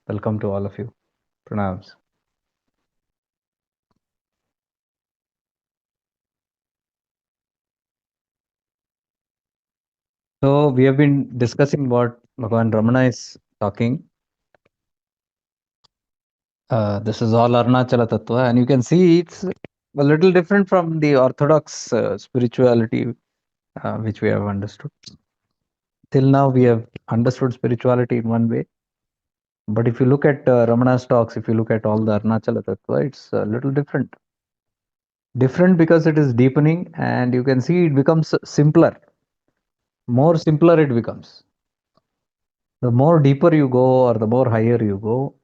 Welcome to all of you. Pranams. So we have been discussing what Bhagavan Ramana is talking. This is all Arunachala Tattva, and you can see it's a little different from the orthodox spirituality which we have understood. Till now, we have understood spirituality in one way. But if you look at Ramana's talks, if you look at all the Arunachala Tattva, it's a little different. Different because it is deepening, and you can see it becomes simpler. More simpler it becomes. The more deeper you go or the more higher you go,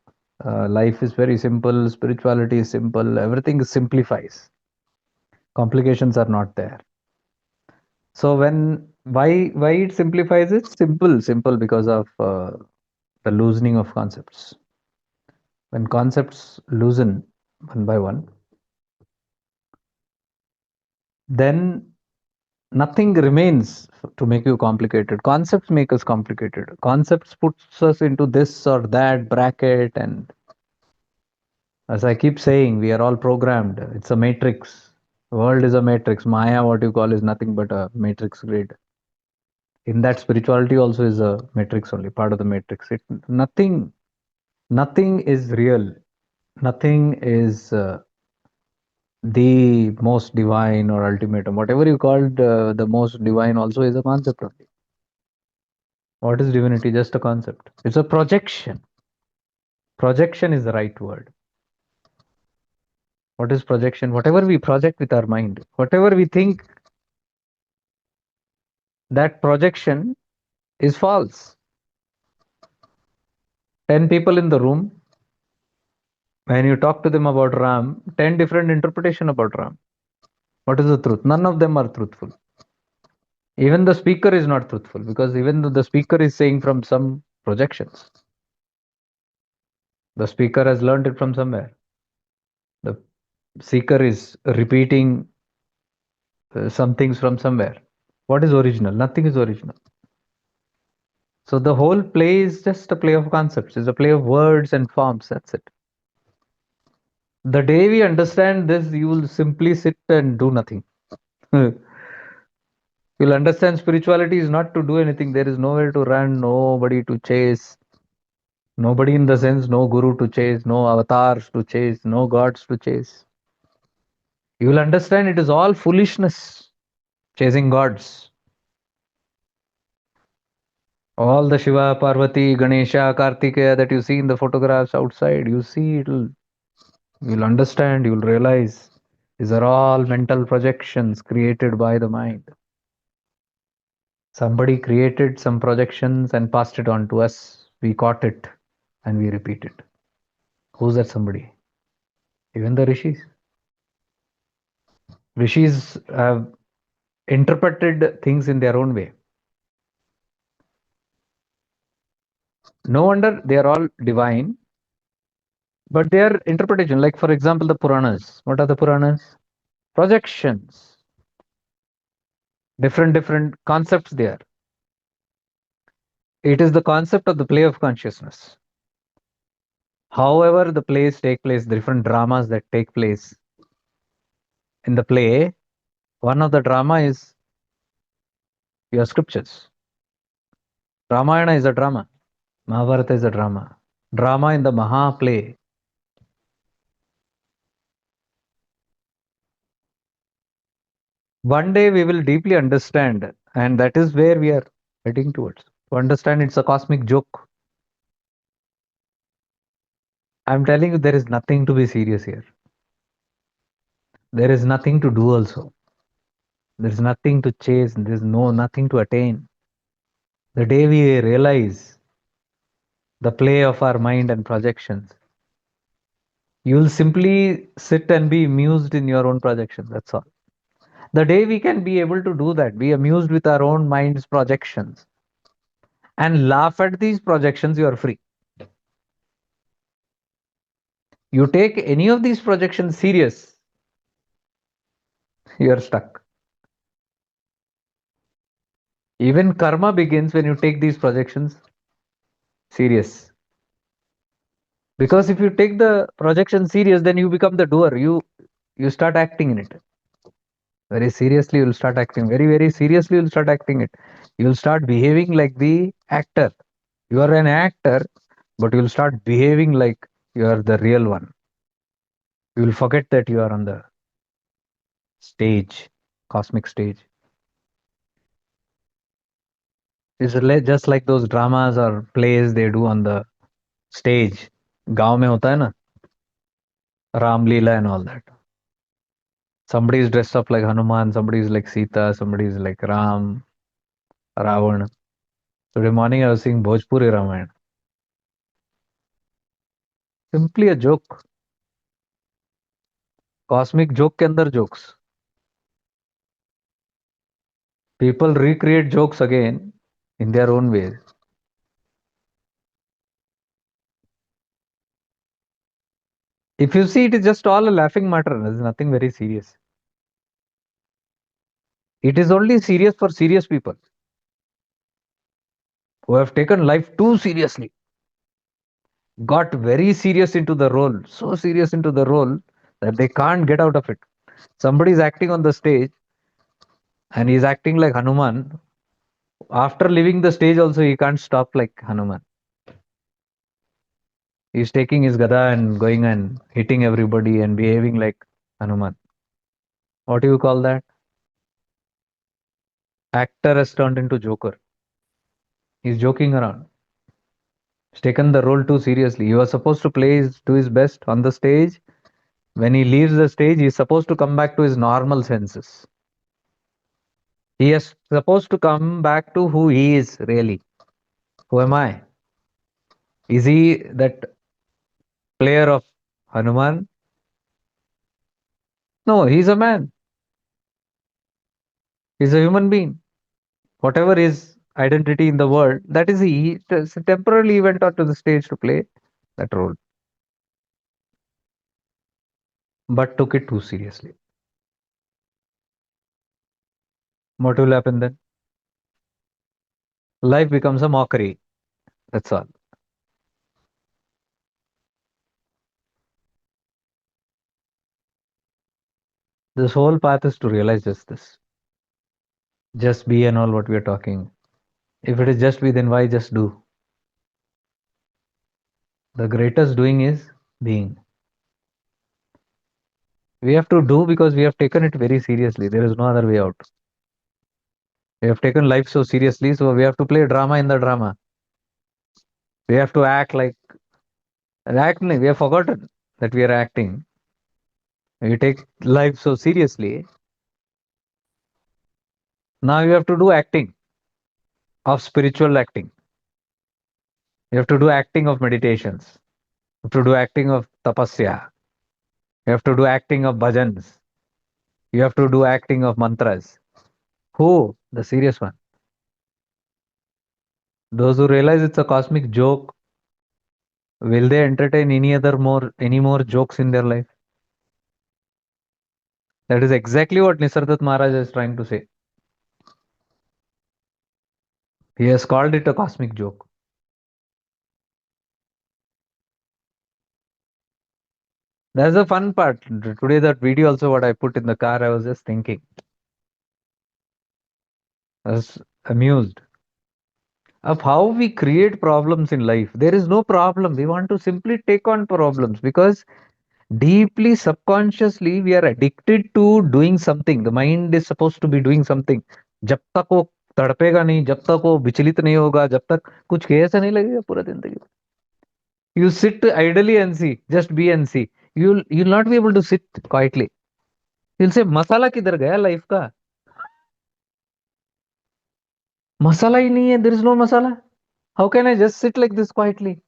life is very simple, spirituality is simple, everything simplifies. Complications are not there. So why it simplifies? It's simple because of the loosening of concepts. When concepts loosen one by one, then nothing remains to make you complicated. Concepts make us complicated. Concepts puts us into this or that bracket, and as I keep saying, we are all programmed. It's a matrix. The world is a matrix. Maya, what you call, is nothing but a matrix grid. In that, spirituality also is a matrix only, part of the matrix. Nothing is real. Nothing is the most divine or ultimate. Whatever you called the most divine also is a concept only. What is divinity? Just a concept. It's a projection. Projection is the right word. What is projection? Whatever we project with our mind, whatever we think, that projection is false. 10 people in the room, when you talk to them about Ram, 10 different interpretation about Ram. What is the truth? None of them are truthful. Even the speaker is not truthful, because even though the speaker is saying from some projections, the speaker has learned it from somewhere. The seeker is repeating some things from somewhere. What is original? Nothing is original. So the whole play is just a play of concepts. It's a play of words and forms. That's it. The day we understand this, you will simply sit and do nothing. You'll understand spirituality is not to do anything. There is nowhere to run, nobody to chase. Nobody in the sense, no guru to chase, no avatars to chase, no gods to chase. You will understand it is all foolishness, chasing gods. All the Shiva, Parvati, Ganesha, Kartikeya that you see in the photographs outside, you see you'll understand, you'll realize these are all mental projections created by the mind. Somebody created some projections and passed it on to us. We caught it and we repeat it. Who's that somebody? Even the rishis. Rishis have interpreted things in their own way. No wonder they are all divine, but their interpretation, like for example, the Puranas. What are the Puranas? Projections. Different concepts there. It is the concept of the play of consciousness. However, the plays take place, different dramas that take place in the play, one of the drama is your scriptures. Ramayana is a drama. Mahabharata is a drama. Drama in the Maha play. One day we will deeply understand, and that is where we are heading towards. To understand it's a cosmic joke. I'm telling you, there is nothing to be serious here. There is nothing to do also. There is nothing to chase. There is nothing to attain. The day we realize the play of our mind and projections, you will simply sit and be amused in your own projections. That's all. The day we can be able to do that, be amused with our own mind's projections and laugh at these projections, you are free. You take any of these projections serious, you are stuck. Even karma begins when you take these projections serious. Because if you take the projection serious, then you become the doer. You start acting in it. Very seriously, you'll start acting. Very, very seriously, you'll start acting it. You'll start behaving like the actor. You are an actor, but you'll start behaving like you are the real one. You will forget that you are on the stage, cosmic stage. It's just like those dramas or plays they do on the stage. गांव में होता है ना, Ram Leela and all that. Somebody is dressed up like Hanuman, somebody is like Sita, somebody is like Ram, Ravan. Today morning I was seeing Bhojpuri Ramayana. Simply a joke. Cosmic joke के अंदर jokes. People recreate jokes again in their own ways. If you see, it is just all a laughing matter. There is nothing very serious. It is only serious for serious people who have taken life too seriously, got very serious into the role, so serious into the role that they can't get out of it. Somebody is acting on the stage and he's acting like Hanuman. After leaving the stage, also, he can't stop like Hanuman. He's taking his gada and going and hitting everybody and behaving like Hanuman. What do you call that? Actor has turned into Joker. He's joking around. He's taken the role too seriously. He was supposed to do his best on the stage. When he leaves the stage, he's supposed to come back to his normal senses. He is supposed to come back to who he is really. Who am I? Is he that player of Hanuman? No, he's a man. He's a human being. Whatever his identity in the world, that is he temporarily went onto the stage to play that role, but took it too seriously. What will happen then? Life becomes a mockery. That's all. This whole path is to realize just this. Just be and all what we are talking. If it is just be, then why just do? The greatest doing is being. We have to do because we have taken it very seriously. There is no other way out. We have taken life so seriously, so we have to play drama in the drama. We have to act like we have forgotten that we are acting. We take life so seriously. Now you have to do acting of spiritual acting. You have to do acting of meditations. You have to do acting of tapasya. You have to do acting of bhajans. You have to do acting of mantras. Who? The serious one. Those who realize it's a cosmic joke, will they entertain any more jokes in their life? That is exactly what Nisardat Maharaj is trying to say. He has called it a cosmic joke. That's the fun part. Today, that video also, what I put in the car, I was just thinking. I was amused of how we create problems in life. There is no problem. We want to simply take on problems because deeply subconsciously we are addicted to doing something. The mind is supposed to be doing something. जब तक वो तड़पेगा नहीं, जब तक वो विचलित नहीं होगा, जब तक कुछ कैसा नहीं लगेगा पूरा जिंदगी. You sit idly and see, just be and see. You'll not be able to sit quietly. You'll say मसाला किधर गया लाइफ का? मसाला ही नहीं है. There is no masala. How can I just sit like this quietly?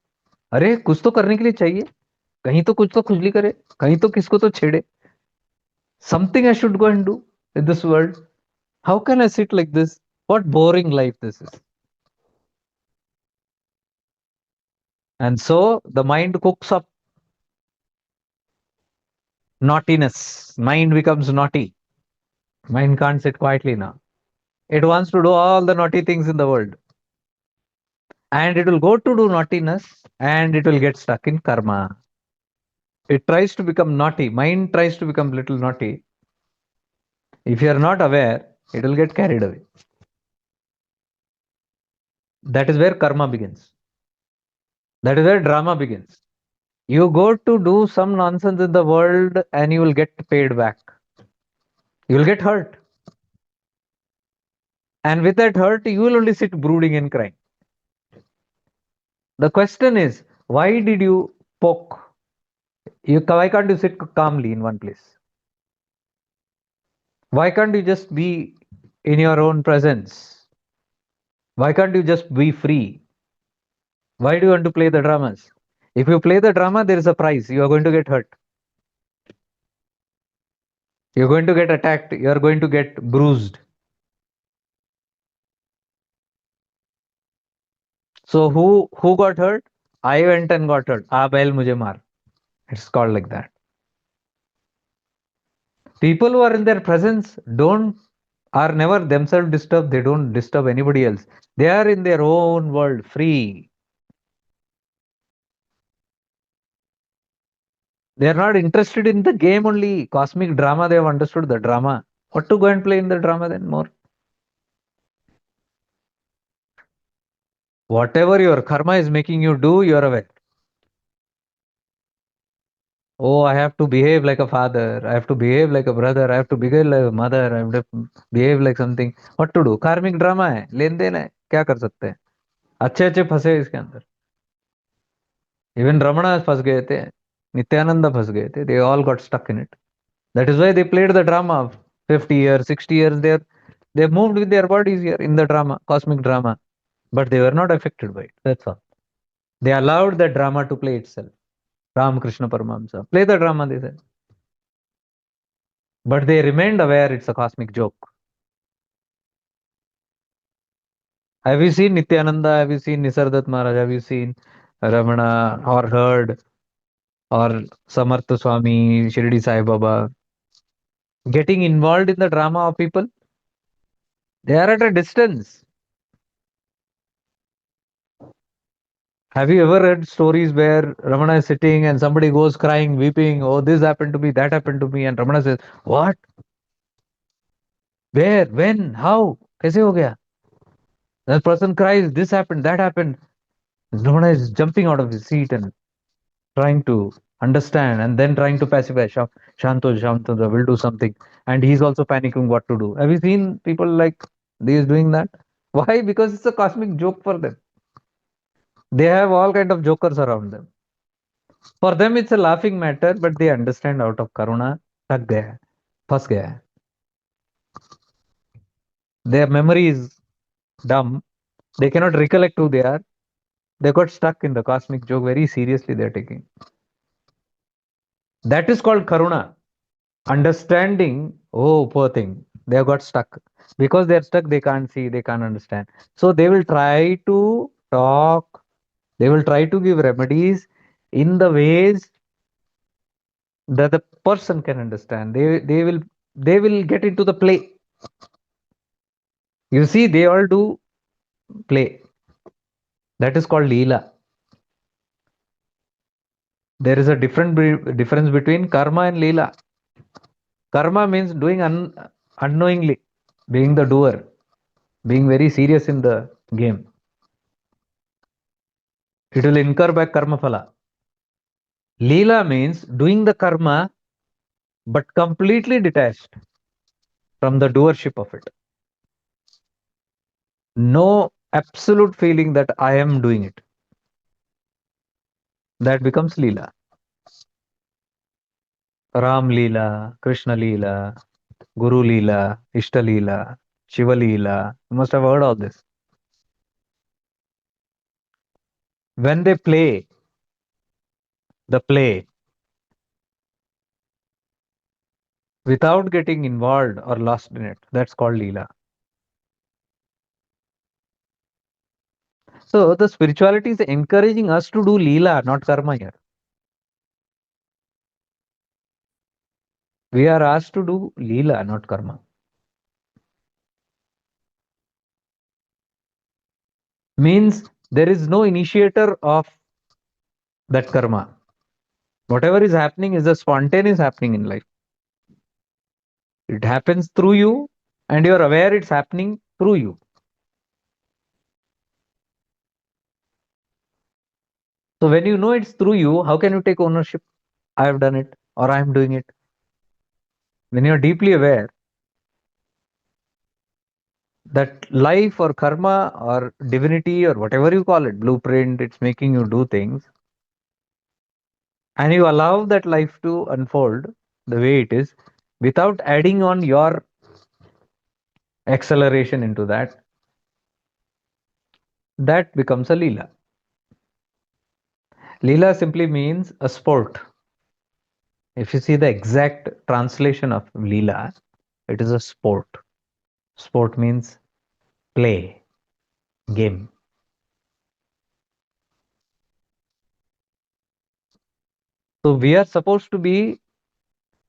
अरे कुछ तो करने के लिए चाहिए. कहीं तो कुछ तो खुजली करे, कहीं तो किसको तो छेड़े. Something I should go and do in this world. How can I sit like this? What boring life this is. And so the mind cooks up naughtiness. Mind becomes naughty. Mind can't sit quietly now. It wants to do all the naughty things in the world. and it will go to do naughtiness and it will get stuck in karma. It tries to become naughty. Mind tries to become little naughty. If you are not aware, it will get carried away. That is where karma begins. That is where drama begins. You go to do some nonsense in the world and you will get paid back. You will get hurt. And with that hurt, you will only sit brooding and crying. The question is, why did you poke? Why can't you sit calmly in one place? Why can't you just be in your own presence? Why can't you just be free? Why do you want to play the dramas? If you play the drama, there is a price. You are going to get hurt. You're going to get attacked. You are going to get bruised. So who got hurt? I went and got hurt. Ah, bail mujhe maar. It's called like that. People who are in their presence don't are never themselves disturbed. They don't disturb anybody else. They are in their own world, free. They are not interested in the game only. Cosmic drama, they have understood the drama. What to go and play in the drama then more? Whatever your karma is making you do, you are aware. Oh, I have to behave like a father. I have to behave like a brother. I have to behave like a mother. I have to behave like something. What to do? Karmic drama है, लेन then है. क्या कर सकते हैं? अच्छे अच्छे फंसे हैं इसके अंदर. Even Ramana फंस गए थे. Nityananda फंस गए थे. They all got stuck in it. That is why they played the drama of 50 years, 60 years. They moved with their bodies here in the drama, cosmic drama. But they were not affected by it. That's all. They allowed the drama to play itself. Ramakrishna Paramahamsa. Play the drama, they said. But they remained aware it's a cosmic joke. Have you seen Nityananda? Have you seen Nisardat Maharaj? Have you seen Ramana or heard or Samartha Swami, Shirdi Sai Baba getting involved in the drama of people? They are at a distance. Have you ever read stories where Ramana is sitting and somebody goes crying, weeping, oh, this happened to me, that happened to me, and Ramana says, what? Where? When? How? Kaise ho gaya? That person cries, this happened, that happened. Ramana is jumping out of his seat and trying to understand and then trying to pacify. Shanto, will do something. And he's also panicking what to do. Have you seen people like these doing that? Why? Because it's a cosmic joke for them. They have all kind of jokers around them. For them, it's a laughing matter, but they understand out of karuna, thak gaya hai, फंस गया है. Their memory is dumb. They cannot recollect who they are. They got stuck in the cosmic joke. Very seriously, they're taking. That is called karuna. Understanding, oh, poor thing. They have got stuck. Because they're stuck, they can't see, they can't understand. So they will try to talk, they will try to give remedies in the ways that the person can understand. They will get into the play. You see, they all do play. That is called Leela. There is a difference between karma and Leela. Karma means doing unknowingly, being the doer, being very serious in the game. It will incur back karma phala. Leela means doing the karma but completely detached from the doership of it. No absolute feeling that I am doing it. That becomes Leela. Ram Leela, Krishna Leela, Guru Leela, Ishta Leela, Shiva Leela. You must have heard all this. When they play the play without getting involved or lost in it, that's called Leela. So the spirituality is encouraging us to do Leela, not karma here. We are asked to do Leela, not karma. Means There is no initiator of that karma. Whatever is happening is a spontaneous happening in life. It happens through you, and you're aware it's happening through you. So when you know it's through you, how can you take ownership? I have done it or I am doing it. When you're deeply aware that life or karma or divinity or whatever you call it, blueprint, it's making you do things, and you allow that life to unfold the way it is without adding on your acceleration into that, that becomes a Leela. Leela simply means a sport. If you see the exact translation of Leela, it is a sport. Sport means play, game. So we are supposed to be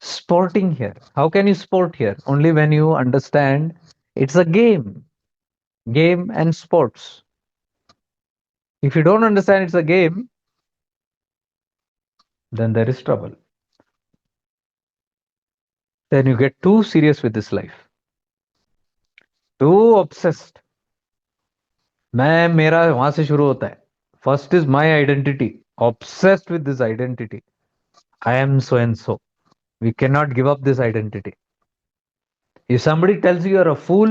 sporting here. How can you sport here? Only when you understand it's a game, game and sports. If you don't understand it's a game, then there is trouble. Then you get too serious with this life, too obsessed. मैं मेरा वहां से शुरू होता है. First is my identity. Obsessed with this identity. I am so and so. We cannot give up this identity. If somebody tells you you're a fool,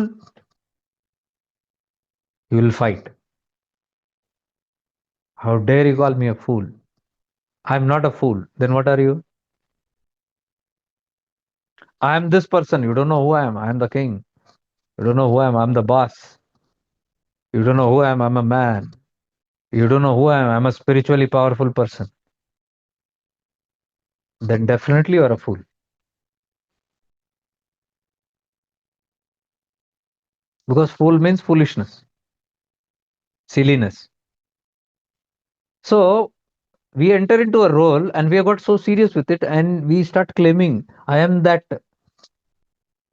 you will fight. How dare you call me a fool? I'm not a fool. Then what are you? I am this person. You don't know who I am. I am the king. You don't know who I am. I'm the boss. You don't know who I am. I'm a man. You don't know who I am. I'm a spiritually powerful person. Then definitely you're a fool. Because fool means foolishness, silliness. So we enter into a role and we have got so serious with it and we start claiming, I am that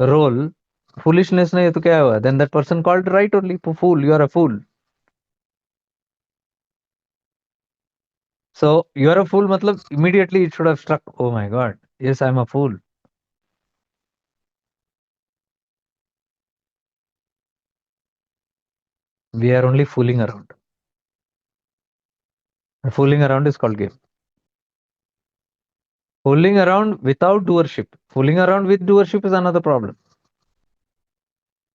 role. Foolishness nahi hai to kya hua? Then that person called right only. Fool, you are a fool. So you are a fool, matlab immediately it should have struck. Oh my God. Yes, I'm a fool. We are only fooling around. And fooling around is called game. Fooling around without doership. Fooling around with doership is another problem.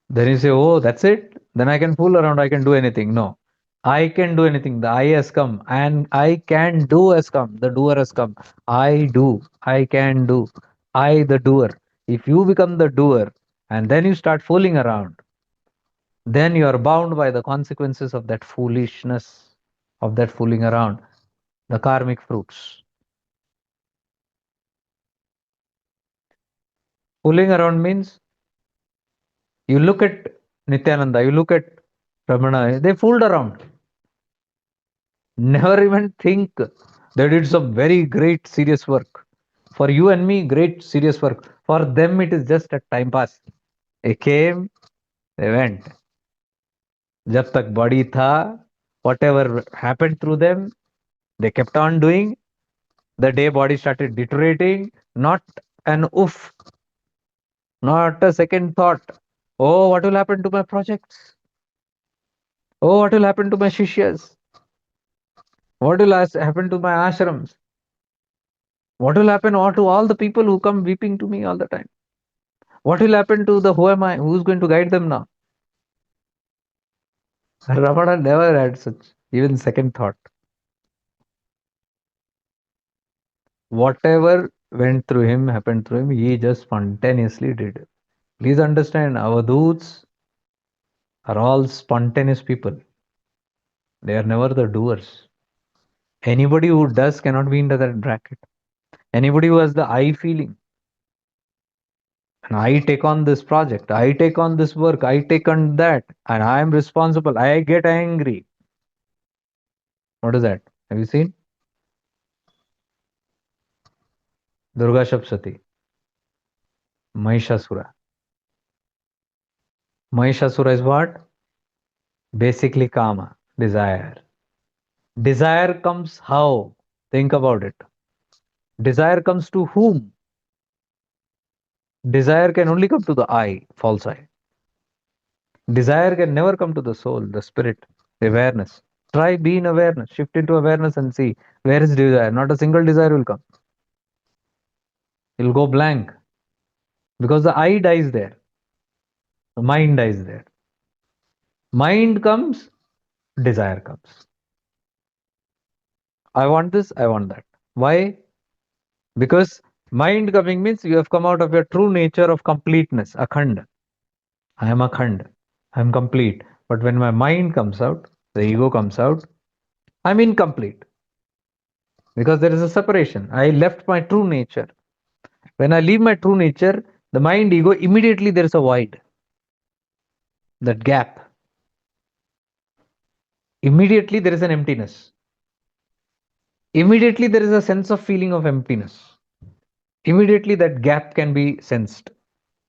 Then you say, oh, that's it. Then I can fool around. I can do anything. No, I can do anything. The I has come and I can do has come. The doer has come. I do. I can do. I, the doer. If you become the doer and then you start fooling around, then you are bound by the consequences of that foolishness, of that fooling around, the karmic fruits. Fooling around means you look at Nityananda, you look at Ramana, they fooled around. Never even think they did some very great serious work. For you and me, great serious work. For them, it is just a time pass. They came, they went. जब तक body था, whatever happened through them, they kept on doing. The day body started deteriorating, not an oof, not a second thought. Oh, what will happen to my projects? Oh, what will happen to my shishyas? What will happen to my ashrams? What will happen to all the people who come weeping to me all the time? What will happen to the who am I? Who's going to guide them now? Ramana never had such even second thought. Whatever went through him, happened through him, he just spontaneously did. Please understand, our doots are all spontaneous people. They are never the doers. Anybody who does cannot be into that bracket. Anybody who has the I feeling, and I take on this project, I take on this work, I take on that, and I am responsible. I get angry. What is that? Have you seen? Durga Shapsati, Mahishasura. Mahishasura is what? Basically Kama, desire. Desire comes how? Think about it. Desire comes to whom? Desire can only come to the I, false I. Desire can never come to the soul, the spirit, the awareness. Try be in awareness, shift into awareness and see where is desire. Not a single desire will come. It'll go blank because the I dies there, the mind dies there. Mind comes, desire comes. I want this, I want that. Why? Because mind coming means you have come out of your true nature of completeness, akhand. I am akhand. I am complete. But when my mind comes out, the ego comes out, I'm incomplete because there is a separation. I left my true nature. When I leave my true nature, the mind ego, immediately there is a void, that gap. Immediately there is an emptiness. Immediately there is a sense of feeling of emptiness. Immediately that gap can be sensed.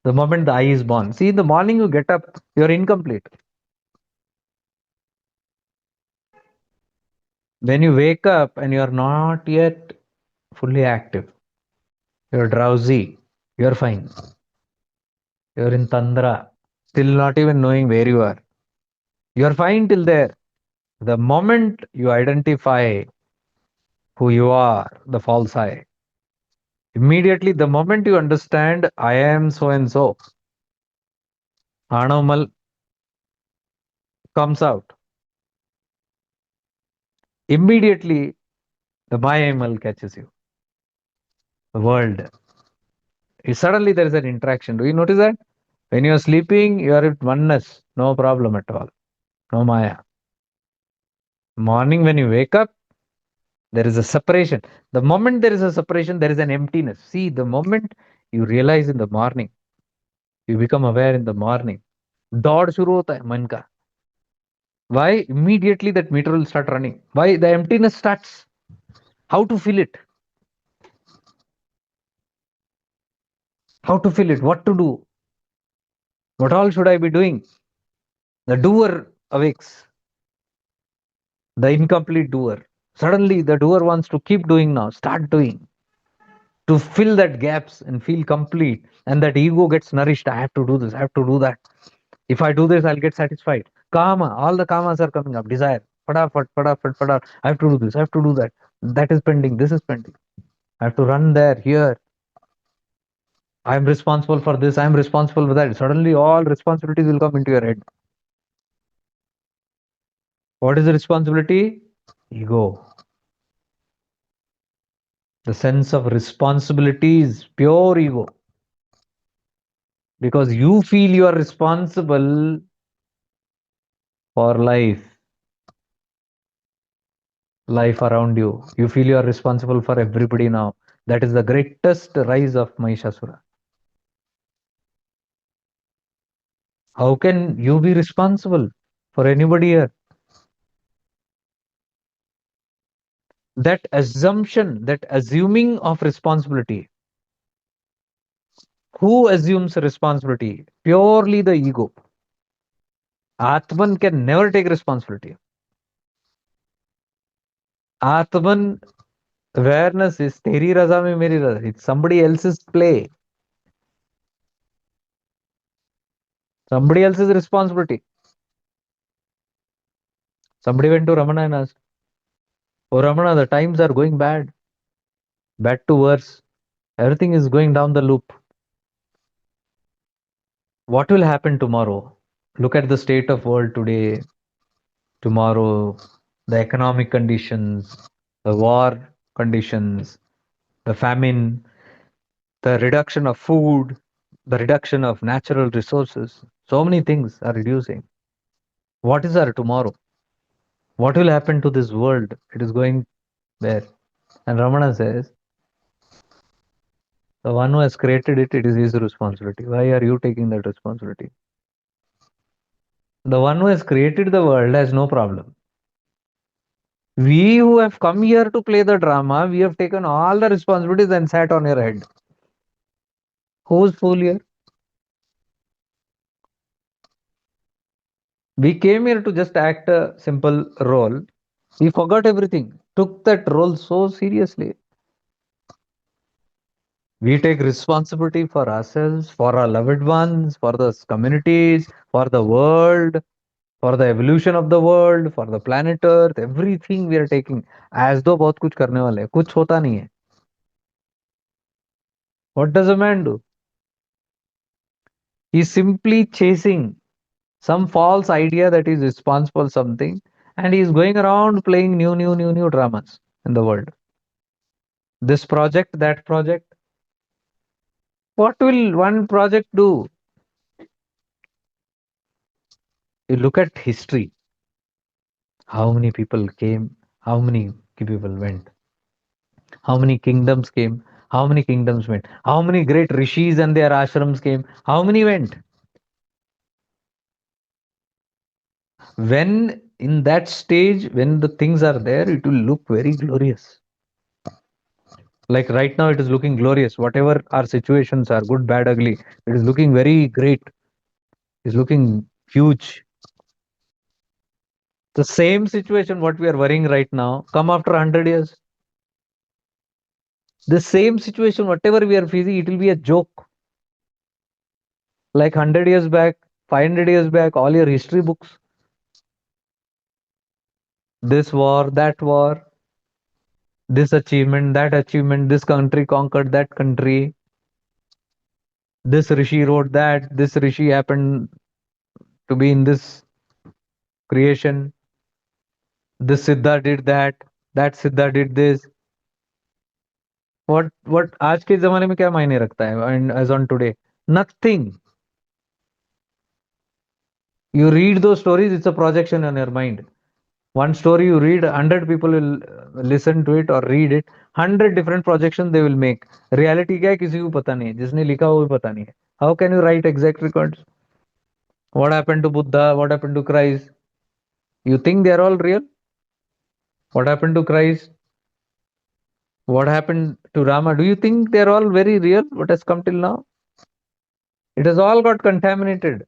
The moment the I is born. See, in the morning you get up, you're incomplete. When you wake up and you're not yet fully active, you're drowsy, you're fine. You're in Tandra, still not even knowing where you are. You're fine till there. The moment you identify who you are, the false I, immediately the moment you understand I am so and so, Anamal comes out. Immediately the Mayamal catches you. The world. Suddenly there is an interaction. Do you notice that? When you are sleeping, you are at oneness. No problem at all. No Maya. Morning when you wake up, there is a separation. The moment there is a separation, there is an emptiness. See, the moment you realize in the morning, you become aware in the morning. दौड़ शुरू होता है मन का. Why? Immediately that meter will start running. Why? The emptiness starts. How to fill it? How to fill it? What to do? What all should I be doing? The doer awakes. The incomplete doer. Suddenly the doer wants to keep doing now. Start doing. To fill that gaps and feel complete. And that ego gets nourished. I have to do this. I have to do that. If I do this, I'll get satisfied. Kama, all the kamas are coming up. Desire. Fadafat, fadafat, fadafat. I have to do this. I have to do that. That is pending. This is pending. I have to run there, here. I'm responsible for this. I'm responsible for that. Suddenly, all responsibilities will come into your head. What is the responsibility? Ego. The sense of responsibility is pure ego. Because you feel you are responsible for life around you. You feel you are responsible for everybody now. That is the greatest rise of Mahishasura. How can you be responsible for anybody here? That assumption, that assuming of responsibility. Who assumes responsibility? Purely the ego. Atman can never take responsibility. Atman awareness is teri raza mein meri raza. It's somebody else's play. Somebody else's responsibility. Somebody went to Ramana and asked, "Oh Ramana, the times are going bad. Bad to worse. Everything is going down the loop. What will happen tomorrow? Look at the state of world today, tomorrow, the economic conditions, the war conditions, the famine, the reduction of food, the reduction of natural resources. So many things are reducing. What is our tomorrow? What will happen to this world? It is going there." And Ramana says, the one who has created it, it is his responsibility. Why are you taking that responsibility? The one who has created the world has no problem. We who have come here to play the drama, we have taken all the responsibilities and sat on your head. Who's fool here? We came here to just act a simple role. He forgot everything, took that role so seriously. We take responsibility for ourselves, for our loved ones, for the communities, for the world, for the evolution of the world, for the planet Earth, everything we are taking as though बहुत कुछ करने वाले हैं कुछ होता नहीं है. What does a man do? He's simply chasing some false idea that he's responsible for something, and he's going around playing new dramas in the world. This project, that project. What will one project do? You look at history. How many people came? How many people went? How many kingdoms came? How many kingdoms went? How many great rishis and their ashrams came? How many went? When in that stage, when the things are there, it will look very glorious. Like right now, it is looking glorious. Whatever our situations are, good, bad, ugly, it is looking very great. It's looking huge. The same situation, what we are worrying right now, come after 100 years. The same situation, whatever we are facing, it will be a joke. Like 100 years back, 500 years back, all your history books, this war, that war, this achievement, this country conquered that country, this rishi wrote that, this rishi happened to be in this creation, this siddha did that siddha did this. What आज के जमाने में क्या मायने रखता है? And as on today, nothing. You read those stories, it's a projection on your mind. One story you read, 100 people will listen to it or read it. 100 different projections they will make. Reality क्या है किसी को पता नहीं है. जिसने लिखा वो भी पता नहीं है. How can you write exact records? What happened to Buddha? What happened to Christ? You think they are all real? What happened to Christ? What happened to Rama? Do you think they are all very real? What has come till now? It has all got contaminated.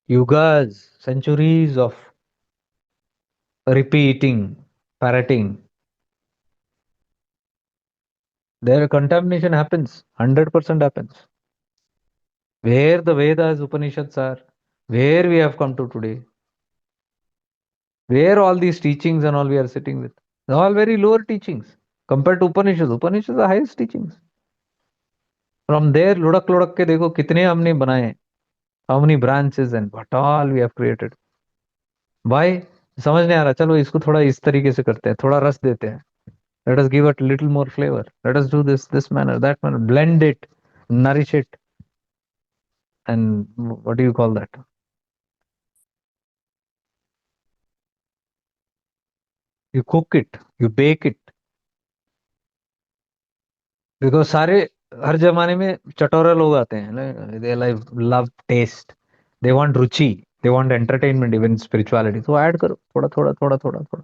Yugas, centuries of repeating, parroting. Their contamination happens. 100% happens. Where the Vedas, Upanishads are, where we have come to today, where all these teachings and all we are sitting with, they're all very lower teachings compared to Upanishads. Upanishads are highest teachings. From there, लुढ़क लुढ़क के देखो कितने हमने बनाए हैं. How many branches and what all we have created. Why? समझ नहीं आ रहा. चलो इसको थोड़ा इस तरीके से करते हैं, थोड़ा रस देते हैं. Let us give it a little more flavor. Let us do this manner, that manner, blend it, nourish it, and what do you call that? You cook it, you bake it. Because सारे हर जमाने में चटोरे लोग आते हैं. They like love taste. They want Ruchi. They want entertainment, even spirituality. So add करो थोड़ा थोड़ा थोड़ा थोड़ा थोड़ा.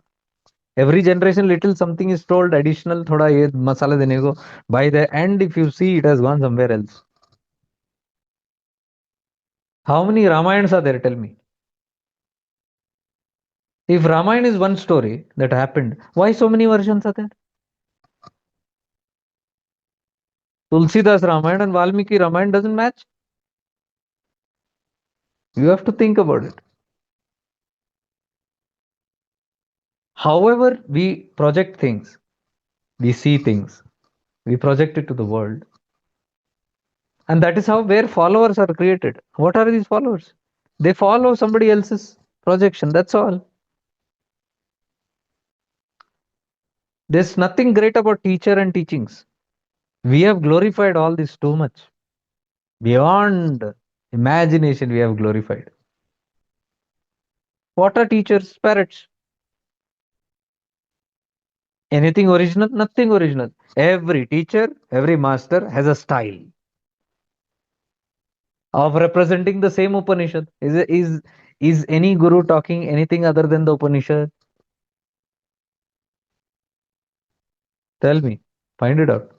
Every generation little something is told additional थोड़ा ये मसाला देने को. By the end, if you see, it has gone somewhere else. How many Ramayans are there? Tell me. If Ramayana is one story that happened, why so many versions are there? Tulsidas Ramayana and Valmiki Ramayana doesn't match. You have to think about it. However, we project things, we see things, we project it to the world. And that is how where followers are created. What are these followers? They follow somebody else's projection. That's all. There's nothing great about teacher and teachings. We have glorified all this too much. Beyond imagination, we have glorified. What are teachers? Parrots. Anything original? Nothing original. Every teacher, every master has a style of representing the same Upanishad. Is any guru talking anything other than the Upanishad? Tell me. Find it out.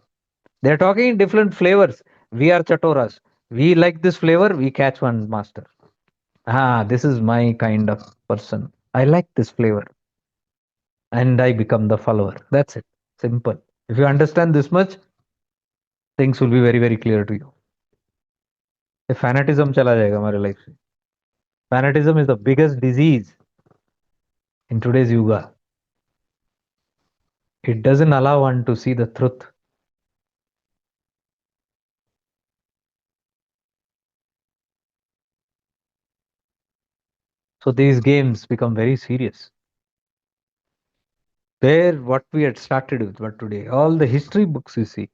They are talking in different flavors. We are chatoras. We like this flavor, we catch one master. Ah, this is my kind of person. I like this flavor, and I become the follower. That's it. Simple. If you understand this much, things will be very, very clear to you. ये fanatism चला जाएगा हमारे life से. Fanatism is the biggest disease in today's yuga. It doesn't allow one to see the truth. So these games become very serious. There, what we had started with, but today, all the history books you see.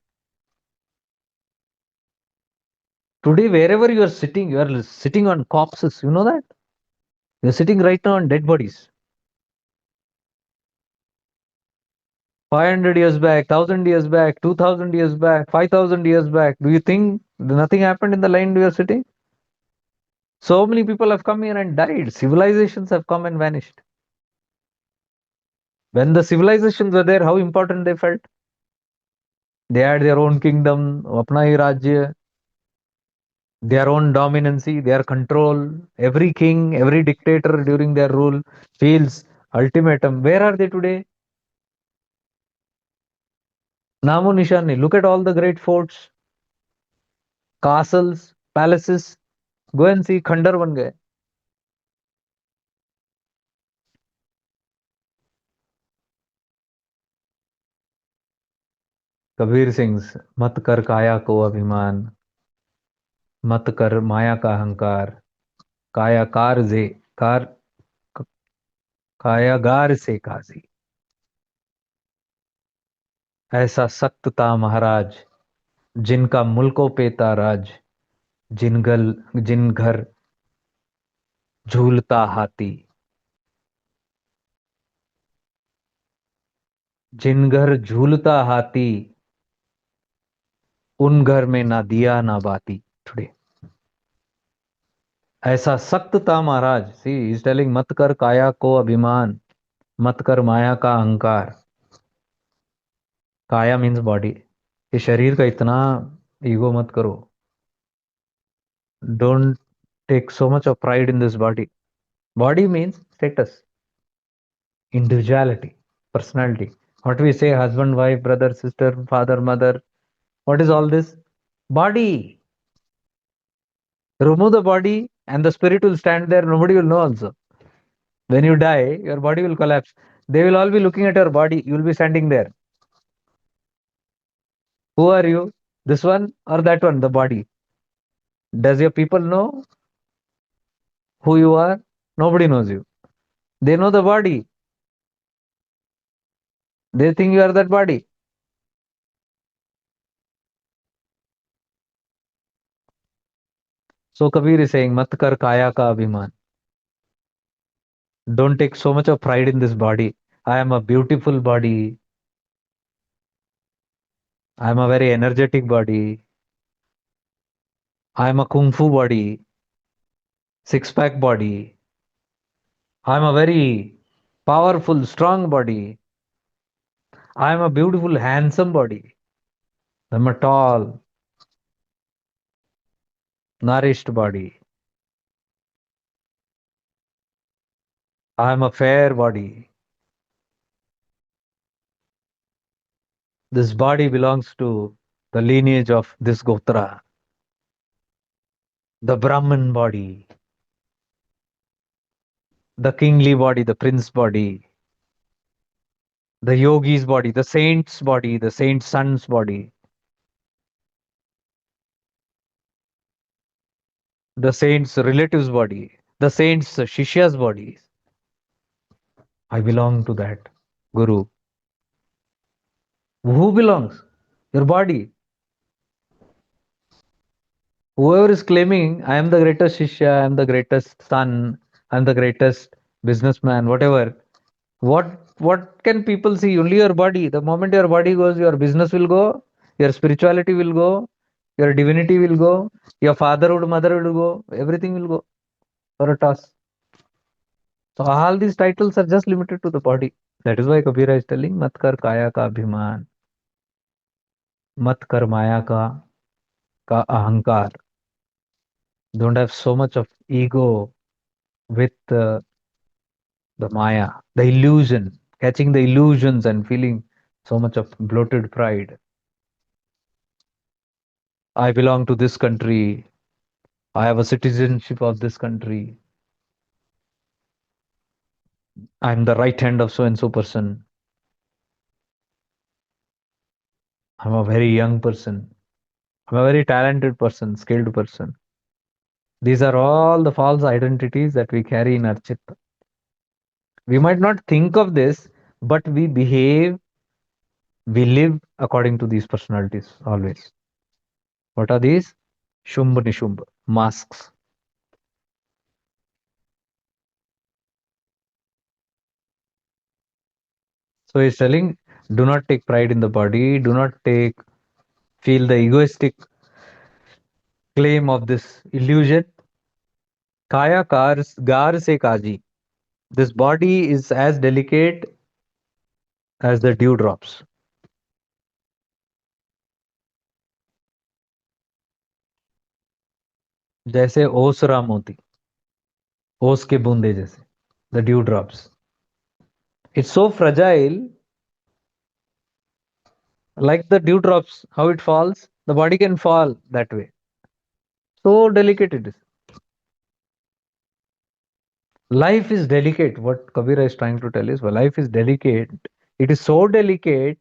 Today, wherever you are sitting on corpses. You know that? You're sitting right now on dead bodies. 500 years back, 1000 years back, 2000 years back, 5000 years back. Do you think nothing happened in the line we are sitting? So many people have come here and died. Civilizations have come and vanished. When the civilizations were there, how important they felt. They had their own kingdom, apna hi rajya, their own dominancy, their control. Every king, every dictator during their rule feels ultimatum. Where are they today? Namo Nishani. Look at all the great forts, castles, palaces. Go and see खंडर बन गए. कबीर सिंह, मत कर काया को अभिमान, मत कर माया का अहंकार, कायाकार जे कार कायागार से काजी. ऐसा सख्त था महाराज, जिनका मुल्कों पे था राज, जिन घर झूलता हाथी, जिन घर झूलता हाथी, उन घर में ना दिया ना बाती. टुडे ऐसा सख्त था महाराज. सी इज टेलिंग मत कर काया को अभिमान, मत कर माया का अहंकार. काया मीन्स बॉडी. इस शरीर का इतना ईगो मत करो. Don't take so much of pride in this body. Body means status, individuality, personality. What we say, husband, wife, brother, sister, father, mother. What is all this? Body. Remove the body and the spirit will stand there. Nobody will know also. When you die, your body will collapse. They will all be looking at your body. You will be standing there. Who are you? This one or that one? The body. Does your people know who you are? Nobody knows you. They know the body. They think you are that body. So Kabir is saying, Mat kar kaya ka abhiman. Don't take so much of pride in this body. I am a beautiful body. I am a very energetic body. I am a kung fu body, six pack body. I am a very powerful, strong body. I am a beautiful, handsome body. I am a tall, nourished body. I am a fair body. This body belongs to the lineage of this Gotra, the Brahman body, the kingly body, the prince body, the yogi's body, the saint's body, the saint's son's body, the saint's relative's body, the saint's shishya's body. I belong to that guru. Who belongs? Your body. Whoever is claiming, I am the greatest Shishya, I am the greatest son, I am the greatest businessman, whatever. What can people see? Only your body. The moment your body goes, your business will go, your spirituality will go, your divinity will go, your fatherhood, motherhood will go, everything will go for a toss. So all these titles are just limited to the body. That is why Kabira is telling, Mat kar kaya ka abhiman, mat kar maya ka ahankar. Don't have so much of ego with the Maya, the illusion, catching the illusions and feeling so much of bloated pride. I belong to this country. I have a citizenship of this country. I'm the right hand of so and so person. I'm a very young person. I'm a very talented person, skilled person. These are all the false identities that we carry in our chitta. We might not think of this, but we behave, we live according to these personalities always. What are these? Shumbh Nishumbh, masks. So he's telling, do not take pride in the body, do not feel the egoistic claim of this illusion. Kaya gar se kaji. This body is as delicate as the dewdrops. जैसे ओसरा मोती, ओस के बूंदे जैसे, the dewdrops. It's so fragile, like the dewdrops, how it falls. The body can fall that way. So delicate it is. Life is delicate. What Kabira is trying to tell is, well, life is delicate. It is so delicate,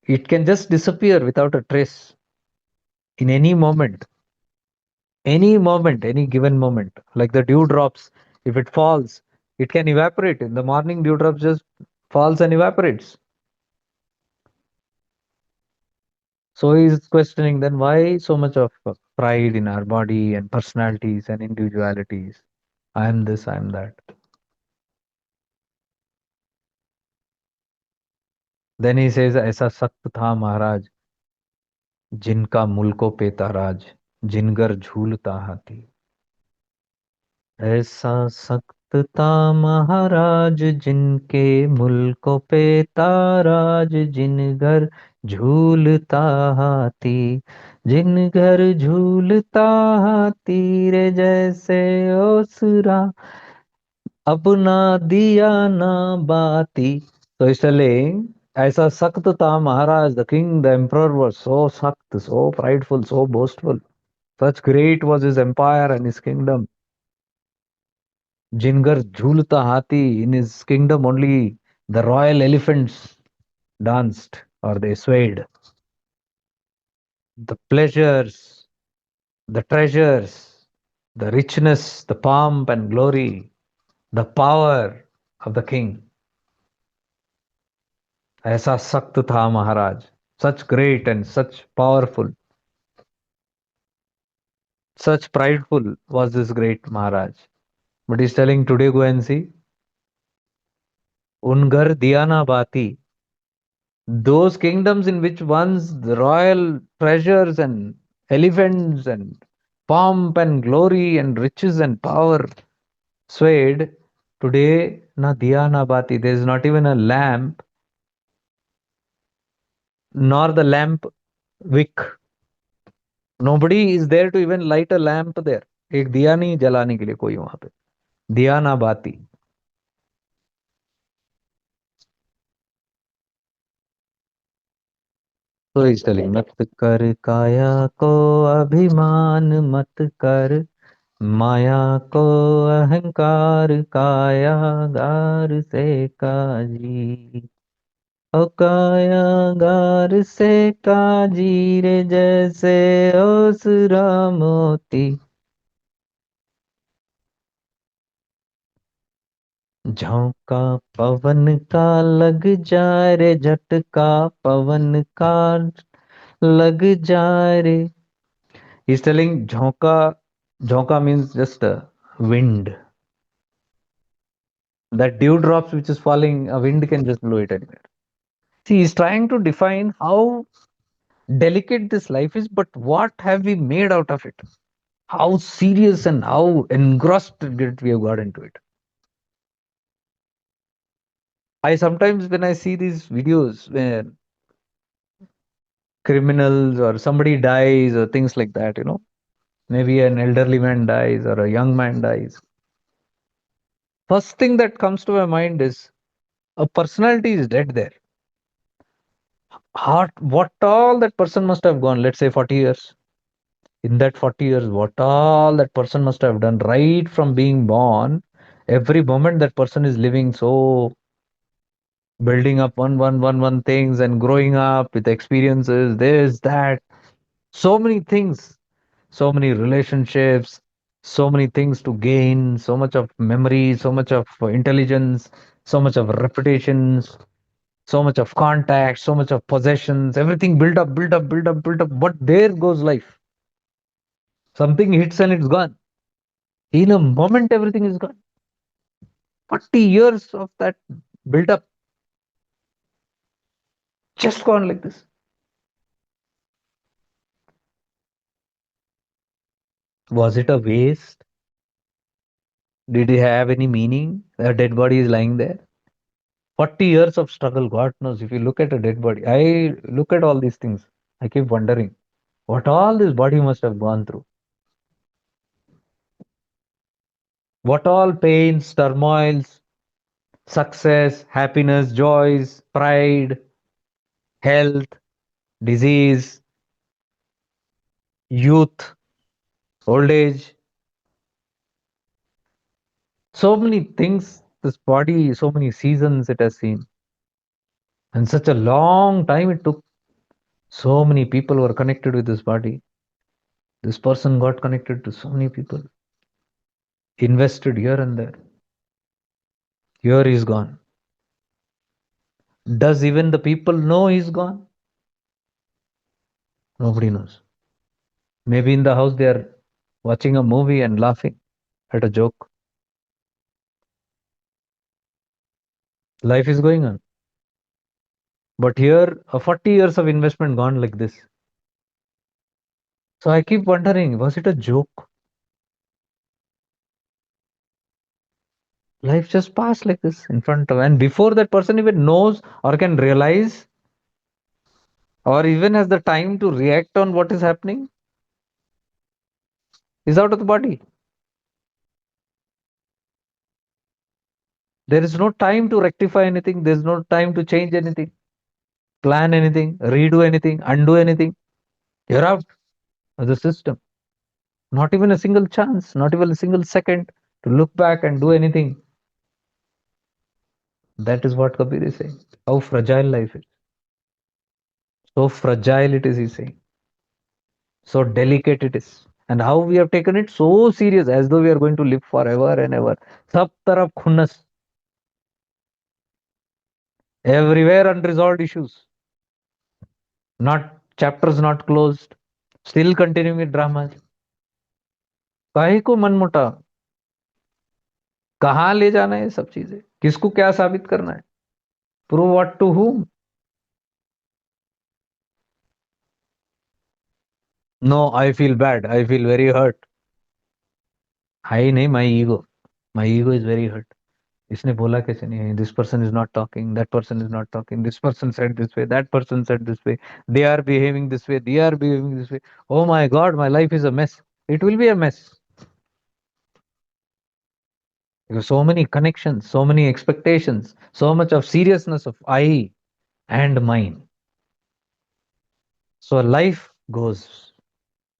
it can just disappear without a trace in any given moment. Like the dewdrops, if it falls, it can evaporate. In the morning, dewdrops just falls and evaporates. So he's questioning then why so much of pride in our body and personalities and individualities. I am this, I am that. Then he says, ऐसा सख्त था महाराज जिनका मुल्को पे ताराज जिनगर झूलता हाथी. ऐसा सख्त था महाराज जिनके मुल्कों पे ताराज जिन घर झूलता हाथी जिन घर झूलता हाथी रे जैसे ओसरा अपना दिया ना बाती. So he's telling, ऐसा सख्त था महाराज, the king, the emperor was so सख्त, so prideful, so boastful. Such great was his empire and his kingdom. Jingar Jhulta Hathi, in his kingdom only the royal elephants danced or they swayed. The pleasures, the treasures, the richness, the pomp and glory, the power of the king. ऐसा सख्त था Maharaj. Such great and such powerful, such prideful was this great Maharaj. But he's telling today go and see. Ungar Diana Bati. Those kingdoms in which once the royal treasures and elephants and pomp and glory and riches and power swayed, today na diya na bati. There is not even a lamp, nor the lamp wick. Nobody is there to even light a lamp there. एक दिया नहीं जलाने के लिए कोई वहां पे. दिया ना बाती. तो इस telling मत कर काया को अभिमान मत कर माया को अहंकार काया गार से काजी ओ काया गार से काजी रे जैसे ओसरा मोती झोंका पवन का लग जाए रे झटका पवन का लग जाए रे. He's telling झोंका means just a wind. That dewdrops which is falling, a wind can just blow it anywhere. See, he's trying to define how delicate this life is, but what have we made out of it? How serious and how engrossed we have got into it. I sometimes, when I see these videos where criminals or somebody dies or things like that, maybe an elderly man dies or a young man dies, First thing that comes to my mind is a personality is dead there. What all that person must have gone, let's say 40 years. In that 40 years, what all that person must have done right from being born. Every moment that person is living, so building up one things and growing up with experiences, this, that, so many things, so many relationships, so many things to gain, so much of memory, so much of intelligence, so much of reputations, so much of contact, so much of possessions, everything built up, built up, built up, built up. But there goes life. Something hits and it's gone. In a moment, everything is gone. 40 years of that built up, just gone like this. Was it a waste? Did it have any meaning? A dead body is lying there. 40 years of struggle, God knows. If you look at a dead body, I look at all these things. I keep wondering what all this body must have gone through. What all pains, turmoils, success, happiness, joys, pride, health, disease, youth, old age. So many things, this body, so many seasons it has seen. And such a long time it took. So many people were connected with this body. This person got connected to so many people, invested here and there. Here he's gone. Does even the people know he's gone? Nobody knows. Maybe in the house they are watching a movie and laughing at a joke. Life is going on. But here, a 40 years of investment gone like this. So I keep wondering, was it a joke? Life just passed like this in front of, and before that person even knows or can realize or even has the time to react on what is happening, is out of the body. There is no time to rectify anything. There's no time to change anything, plan anything, redo anything, undo anything. You're out of the system. Not even a single chance, not even a single second to look back and do anything. That is what Kabir is saying. How fragile life is. So fragile it is, he's saying. So delicate it is. And how we have taken it so serious as though we are going to live forever and ever. Sab taraf khunnas. Everywhere unresolved issues. Not chapters not closed. Still continuing with dramas. काहे को मनमुटा, कहाँ ले जाना है ये सब चीजें, किसको क्या साबित करना है, prove what to whom? No, I feel bad, I feel very hurt. हाई नहीं, my ego is very hurt. इसने बोला कैसे नहीं, this person is not talking, that person is not talking, this person said this way, that person said this way, they are behaving this way, they are behaving this way. Oh my God, my life is a mess. It will be a mess. Because so many connections, so many expectations, so much of seriousness of I and mine. So life goes,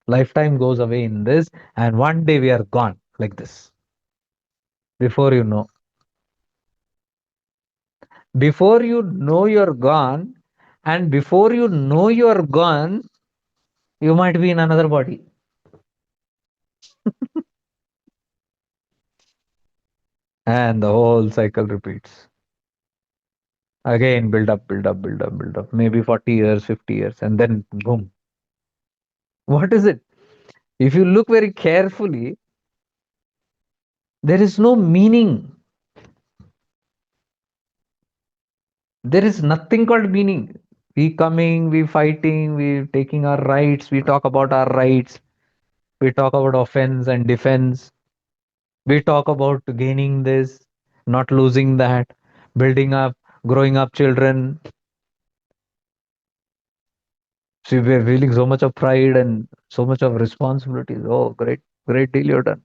lifetime goes away in this, and one day we are gone like this. Before you know, before you know you're gone, and before you know you're gone, you might be in another body. And the whole cycle repeats. Again, build up, build up, build up, build up. Maybe 40 years, 50 years, and then boom. What is it? If you look very carefully, there is no meaning. There is nothing called meaning. We coming, we fighting, we taking our rights, we talk about our rights, we talk about offense and defense, we talk about gaining this, not losing that, building up, growing up children. So we're feeling so much of pride and so much of responsibilities. Oh, great, great deal you've done.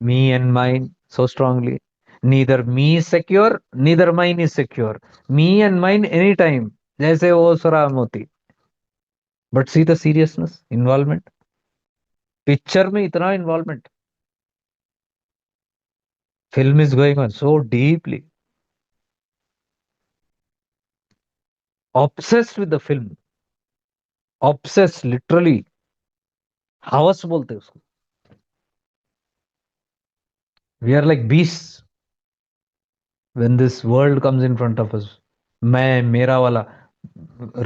Me and mine so strongly. Neither me is secure, neither mine is secure. Me and mine anytime. जैसे वो सराम होती. But see the seriousness, involvement. Picture में इतना involvement. Film is going on so deeply. Obsessed with the film. Obsessed literally. हवस बोलते हैं उसको. We are like beasts when this world comes in front of us. मैं मेरा वाला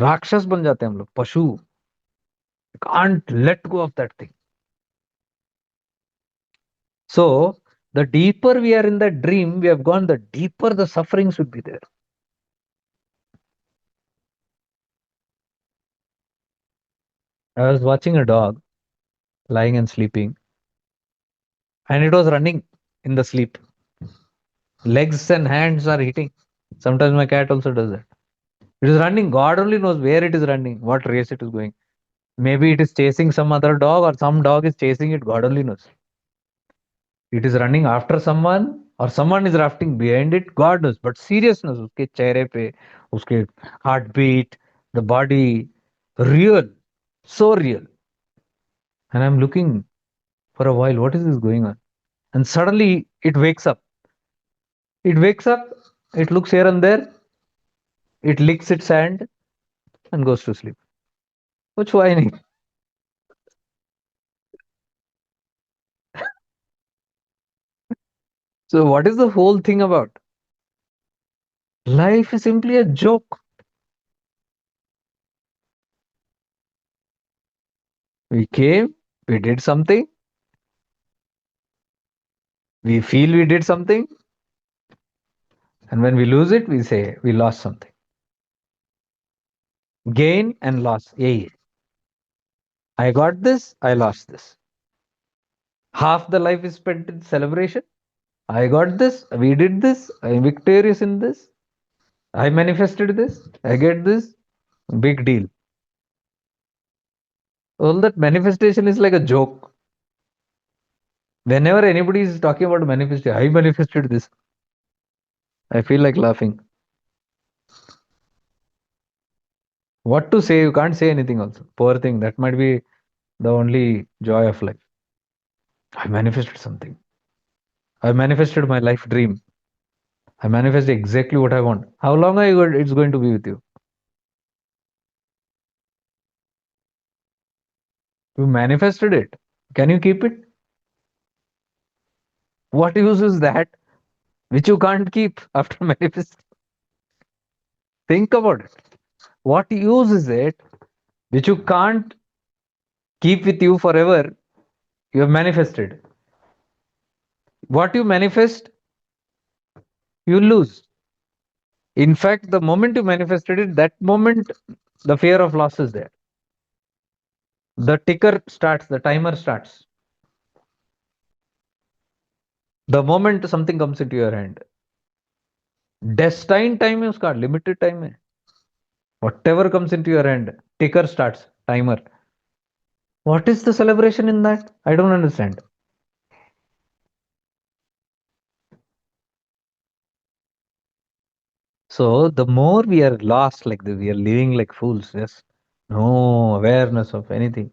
राक्षस बन जाते हैं हम लोग पशु. Can't let go of that thing. So the deeper we are in that dream, we have gone, the deeper the sufferings would be there. I was watching a dog lying and sleeping, and it was running in the sleep. Legs and hands are hitting. Sometimes my cat also does that. It is running. God only knows where it is running, what race it is going. Maybe it is chasing some other dog, or some dog is chasing it. God only knows. It is running after someone, or someone is rafting behind it. God knows. But seriousness, उसके चेहरे पे, उसके heartbeat, the body, real, so real. And I'm looking for a while. What is this going on? And suddenly it wakes up. It wakes up. It looks here and there. It licks its hand and goes to sleep. Which whining? So what is the whole thing about? Life is simply a joke. We came, we did something, we feel we did something, and when we lose it, we say we lost something. Gain and loss. Yeah, I got this, I lost this. Half the life is spent in celebration. I got this, we did this, I'm victorious in this, I manifested this, I get this. Big deal. All that manifestation is like a joke. Whenever anybody is talking about manifestation, I manifested this, I feel like laughing. What to say? You can't say anything also. Poor thing. That might be the only joy of life. I manifested something. I manifested my life dream. I manifested exactly what I want. How long are you, it's going to be with you? You manifested it. Can you keep it? What use is that which you can't keep after manifesting? Think about it. What use is it which you can't keep with you forever? You have manifested. What you manifest, you lose. In fact, the moment you manifested it, that moment the fear of loss is there. The ticker starts, the timer starts. The moment something comes into your hand. Destined time है उसका, limited time है. Whatever comes into your hand, ticker starts, timer. What is the celebration in that? I don't understand. So the more we are lost like this, we are living like fools. Yes, no awareness of anything.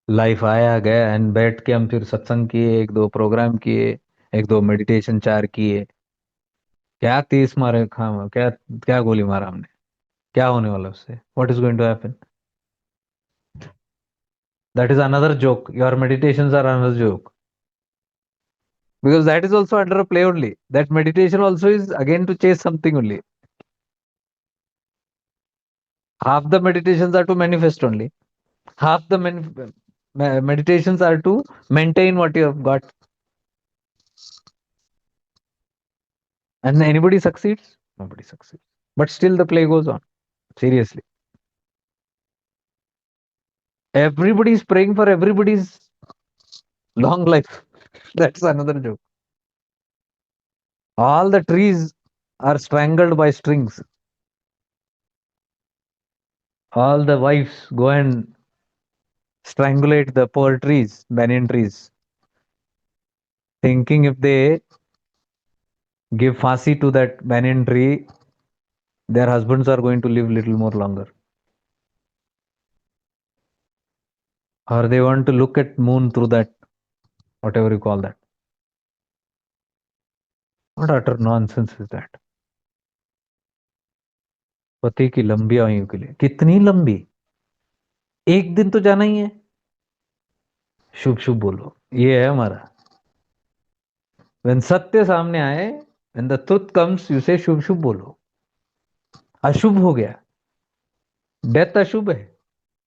Life आया गया and बैठ के हम फिर सत्संग किए, एक दो प्रोग्राम किए, एक दो मेडिटेशन चार किए. क्या तीस मारे खाम, क्या क्या गोली मारा हमने, क्या होने वाला उससे? What is going to happen? That is another joke. Your meditations are another joke. Because that is also under a play only. That meditation also is again to chase something only. Half the meditations are to manifest only. Half the meditations are to maintain what you have got. And anybody succeeds? Nobody succeeds. But still the play goes on. Seriously. Everybody is praying for everybody's long life. That's another joke. All the trees are strangled by strings. All the wives go and strangulate the poor trees, banyan trees. thinking if they give Fasi to that banyan tree, their husbands are going to live little more longer. Or they want to look at moon through that, whatever you call that. What utter nonsense is that? पति की लंबी आयु के लिए कितनी लंबी? एक दिन तो जाना ही है. शुभ शुभ बोलो, ये है हमारा. When सत्य सामने आए, when the truth comes, you say शुभ शुभ बोलो. अशुभ हो गया. डेथ अशुभ है,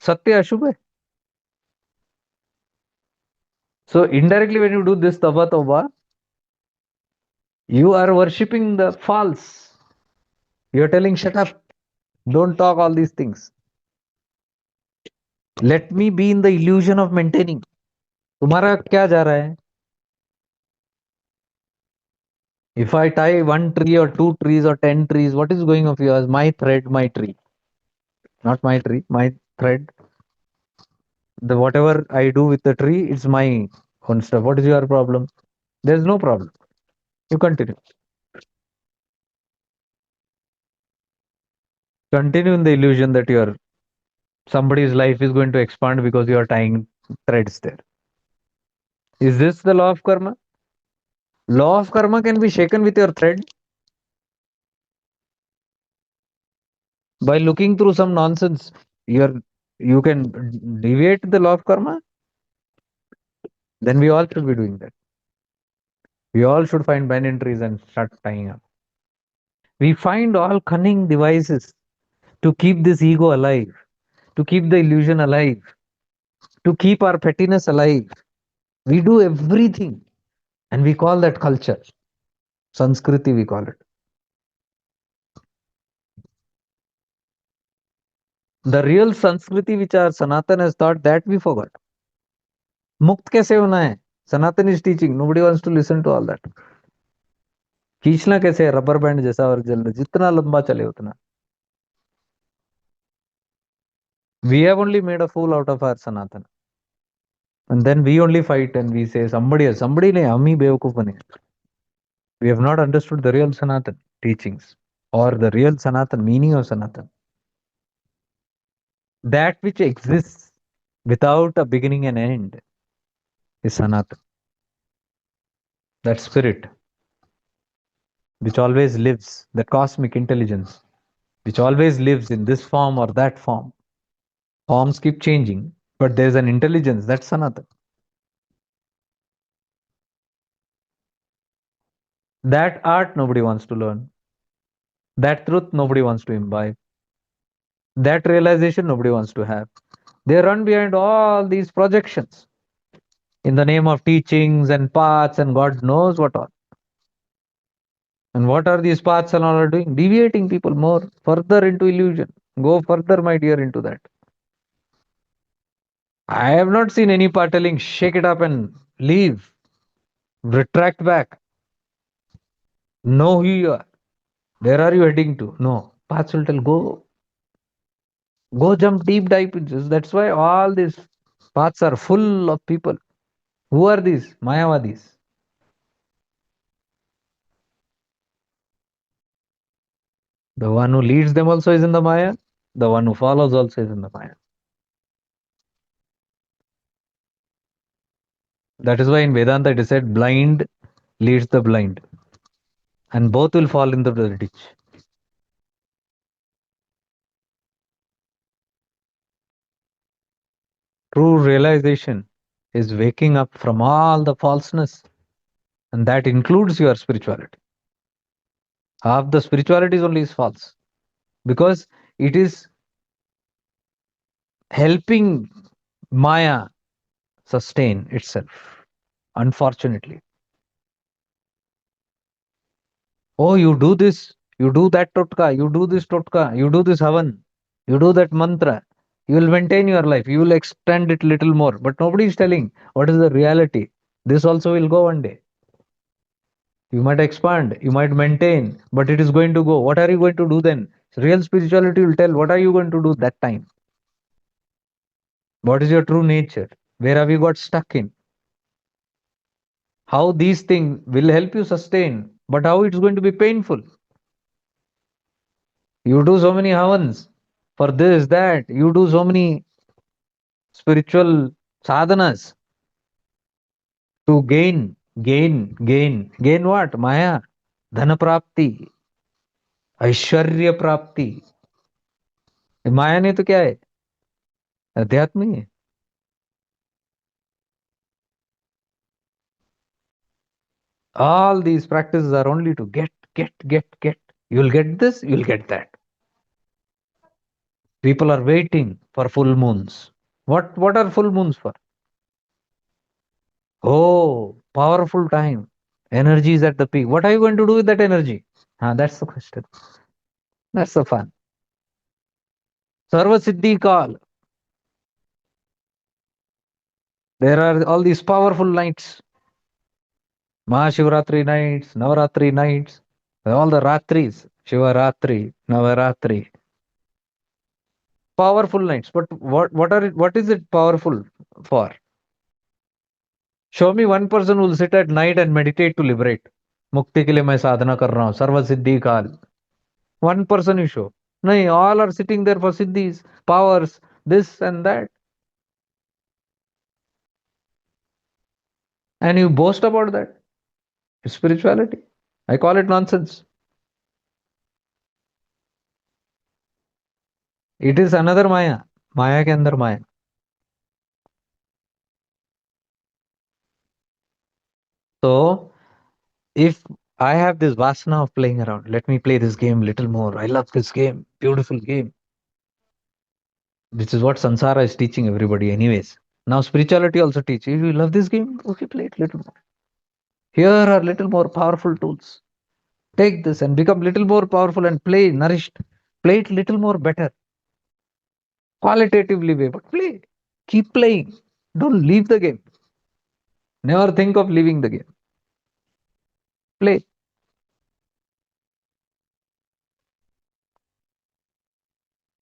सत्य अशुभ है. So indirectly, when you do this taba toba, you are worshipping the false. You are telling, shut up, don't talk all these things. Let me be in the illusion of maintaining. तुम्हारा क्या जा रहा है? If I tie one tree or two trees or 10 trees, what is going of yours? My thread, my tree. Not my tree, my thread. The whatever I do with the tree, it's my own stuff. What is your problem? There's no problem. You continue. Continue in the illusion that your somebody's life is going to expand because you are tying threads there. Is this the law of karma? Law of karma can be shaken with your thread by looking through some nonsense. You can deviate the law of karma. Then we all should be doing that. We all should find banyan trees and start tying up. We find all cunning devices to keep this ego alive, to keep the illusion alive, to keep our pettiness alive. We do everything and we call that culture. Sanskriti, we call it. The real Sanskriti which our Sanatan has taught, that we forgot. मुक्त कैसे होना है? Sanatan is teaching. Nobody wants to listen to all that. खींचना कैसे है? Rubber band जैसा और जल जितना लंबा चले उतना. We have only made a fool out of our Sanatan. And then we only fight and we say somebody else. Somebody ne हम ही बेवकूफ बने. We have not understood the real Sanatan teachings or the real Sanatan meaning of Sanatan. That which exists without a beginning and end is Sanatan. That spirit which always lives, that cosmic intelligence which always lives in this form or that form. Forms keep changing, but there's an intelligence, that's Sanatan. That art nobody wants to learn. That truth nobody wants to imbibe. That realization nobody wants to have. They run behind all these projections in the name of teachings and paths and God knows what all. And what are these paths and all are doing? Deviating people more further into illusion. Go further, my dear, into that. I have not seen any path telling shake it up and leave. Retract back. Know who you are. Where are you heading to? No. Paths will tell go jump deep dive into this. That's why all these paths are full of people. Who are these? Mayavadis. The one who leads them also is in the Maya. The one who follows also is in the Maya. That is why in Vedanta it is said blind leads the blind. And both will fall into the ditch. True realization is waking up from all the falseness. And that includes your spirituality. Half the spirituality is only is false. Because it is helping Maya sustain itself. Unfortunately. Oh, you do this, you do that totka, you do this totka, you do this havan, you do that mantra. You will maintain your life, you will extend it little more. But nobody is telling what is the reality. This also will go one day. You might expand, you might maintain, but it is going to go. What are you going to do then? Real spirituality will tell what are you going to do that time. What is your true nature? Where have you got stuck in? How these things will help you sustain, but how it's going to be painful. You do so many havans for this, that. You do so many spiritual sadhanas to gain what? Maya, dhana prapti, ऐश्वर्य प्राप्ति. माया नहीं तो क्या है? अध्यात्म ही है. All these practices are only to get. You'll get this, you'll get that. People are waiting for full moons. What are full moons for? Oh, powerful time. Energy is at the peak. What are you going to do with that energy? That's the question. That's the fun. Sarva Siddhi Kal. There are all these powerful nights. Mahashivratri nights, Navaratri nights, all the Ratris, Shivaratri, Navaratri. Powerful nights. But what is it powerful for? Show me one person who will sit at night and meditate to liberate. मुक्ति के लिए मैं साधना कर रहा हूँ, सर्व सिद्धि काल. One person you show. No, all are sitting there for siddhis, powers, this and that. And you boast about that. It's spirituality. I call it nonsense. It is another Maya. Maya के अंदर Maya. So, if I have this vasana of playing around, let me play this game little more. I love this game. Beautiful game. This is what Sansara is teaching everybody, anyways. Now, spirituality also teaches. If you love this game, okay, play it little more. Here are little more powerful tools. Take this and become little more powerful and play nourished. Play it little more better. Qualitatively way, but play. Keep playing. Don't leave the game. Never think of leaving the game. Play.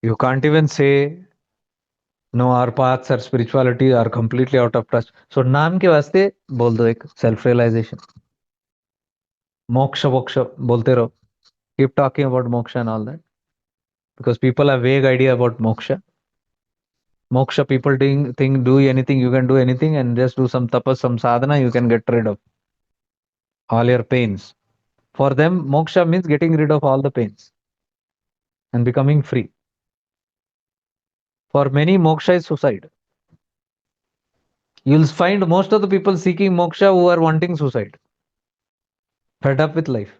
You can't even say no, our paths, our spirituality are completely out of touch. So नाम के वास्ते बोल दो एक self realization. Moksha moksha बोलते रहो. Keep talking about moksha and all that. Because people have vague idea about moksha. Moksha, people think do anything, you can do anything and just do some tapas, some sadhana, you can get rid of all your pains. For them, moksha means getting rid of all the pains and becoming free. For many, moksha is suicide. You'll find most of the people seeking moksha who are wanting suicide, fed up with life.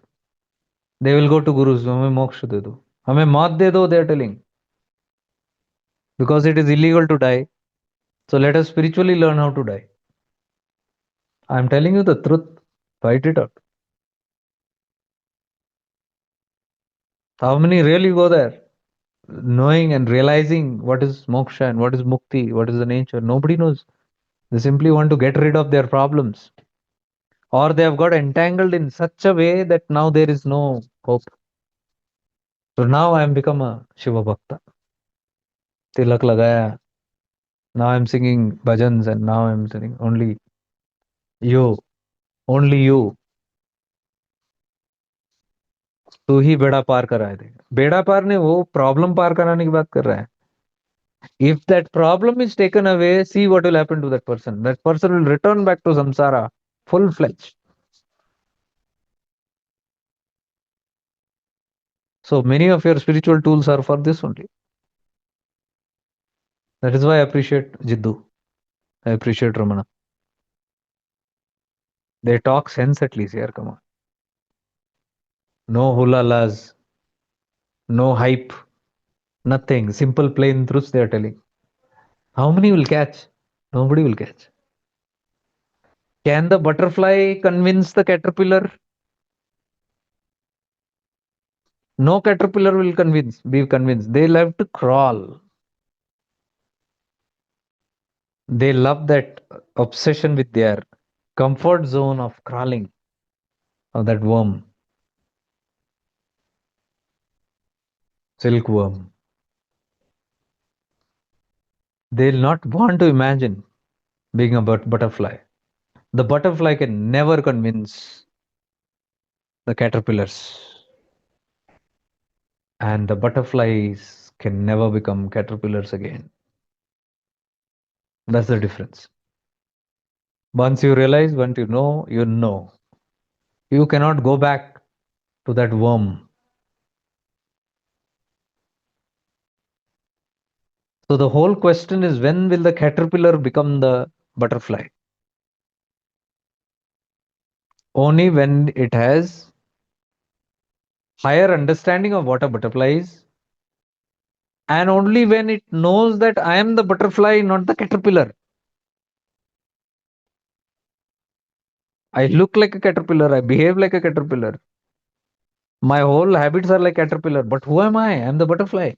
They will go to gurus, हमें मोक्ष दे दो, हमें मौत दे दो, they are telling. Because it is illegal to die. So let us spiritually learn how to die. I'm telling you the truth. Fight it out. How many really go there? Knowing and realizing what is moksha and what is mukti, what is the nature. Nobody knows. They simply want to get rid of their problems. Or they have got entangled in such a way that now there is no hope. So now I am become a Shiva Bhakta. Tilak lagaya. Now I'm singing bhajans and now I'm singing you, only you. तू ही बेड़ा पार कराए दे. बेड़ा पार नहीं, वो problem पार कराने की बात कर रहा है. If that problem is taken away, see what will happen to that person. That person will return back to samsara full fledged. So many of your spiritual tools are for this only. That is why I appreciate Jiddu. I appreciate Ramana. They talk sense at least here. Come on. No hula las, no hype, nothing. Simple, plain truths they are telling. How many will catch? Nobody will catch. Can the butterfly convince the caterpillar? No caterpillar will be convinced. They'll have to crawl. They love that obsession with their comfort zone of crawling of that worm, silkworm. They'll not want to imagine being a butterfly. The butterfly can never convince the caterpillars, and the butterflies can never become caterpillars again. That's the difference. Once you realize, once you know, you know. You cannot go back to that worm. So the whole question is, when will the caterpillar become the butterfly? Only when it has higher understanding of what a butterfly is, and only when it knows that I am the butterfly, not the caterpillar. I look like a caterpillar, I behave like a caterpillar. My whole habits are like caterpillar, but who am I? I'm the butterfly.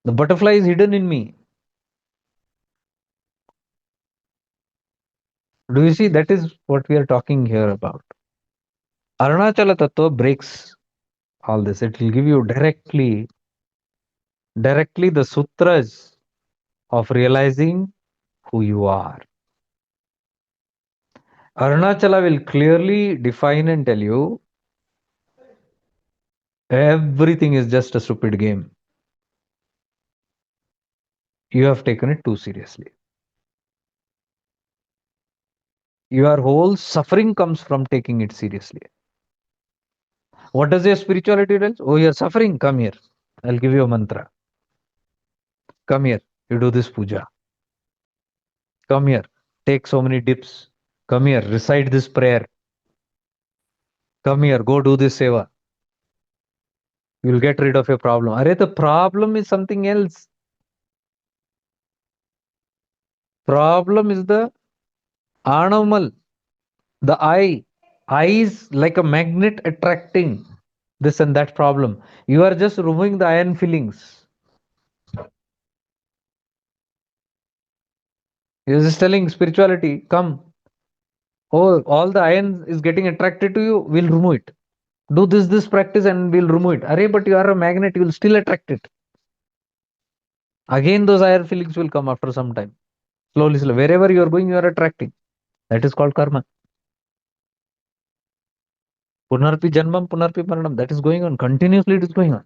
The butterfly is hidden in me. Do you see? That is what we are talking here about. Arunachala Tattva breaks all this. It will give you directly the sutras of realizing who you are. Arunachala will clearly define and tell you everything is just a stupid game. You have taken it too seriously. Your whole suffering comes from taking it seriously. What does your spirituality tell? Oh, you're suffering? Come here. I'll give you a mantra. Come here. You do this puja. Come here. Take so many dips. Come here. Recite this prayer. Come here. Go do this seva. You'll get rid of your problem. Arey, the problem is something else. Problem is the animal, the eye. Eye is like a magnet attracting this and that problem. You are just removing the iron fillings. You're just telling spirituality, come. Oh, all the iron is getting attracted to you, we'll remove it. Do this practice and we'll remove it. Array, but you are a magnet, you will still attract it. Again, those iron fillings will come after some time. Slowly, slowly. Wherever you are going, you are attracting. That is called karma. Punarpi Janmam, Punarpi Maranam. That is going on. Continuously it is going on.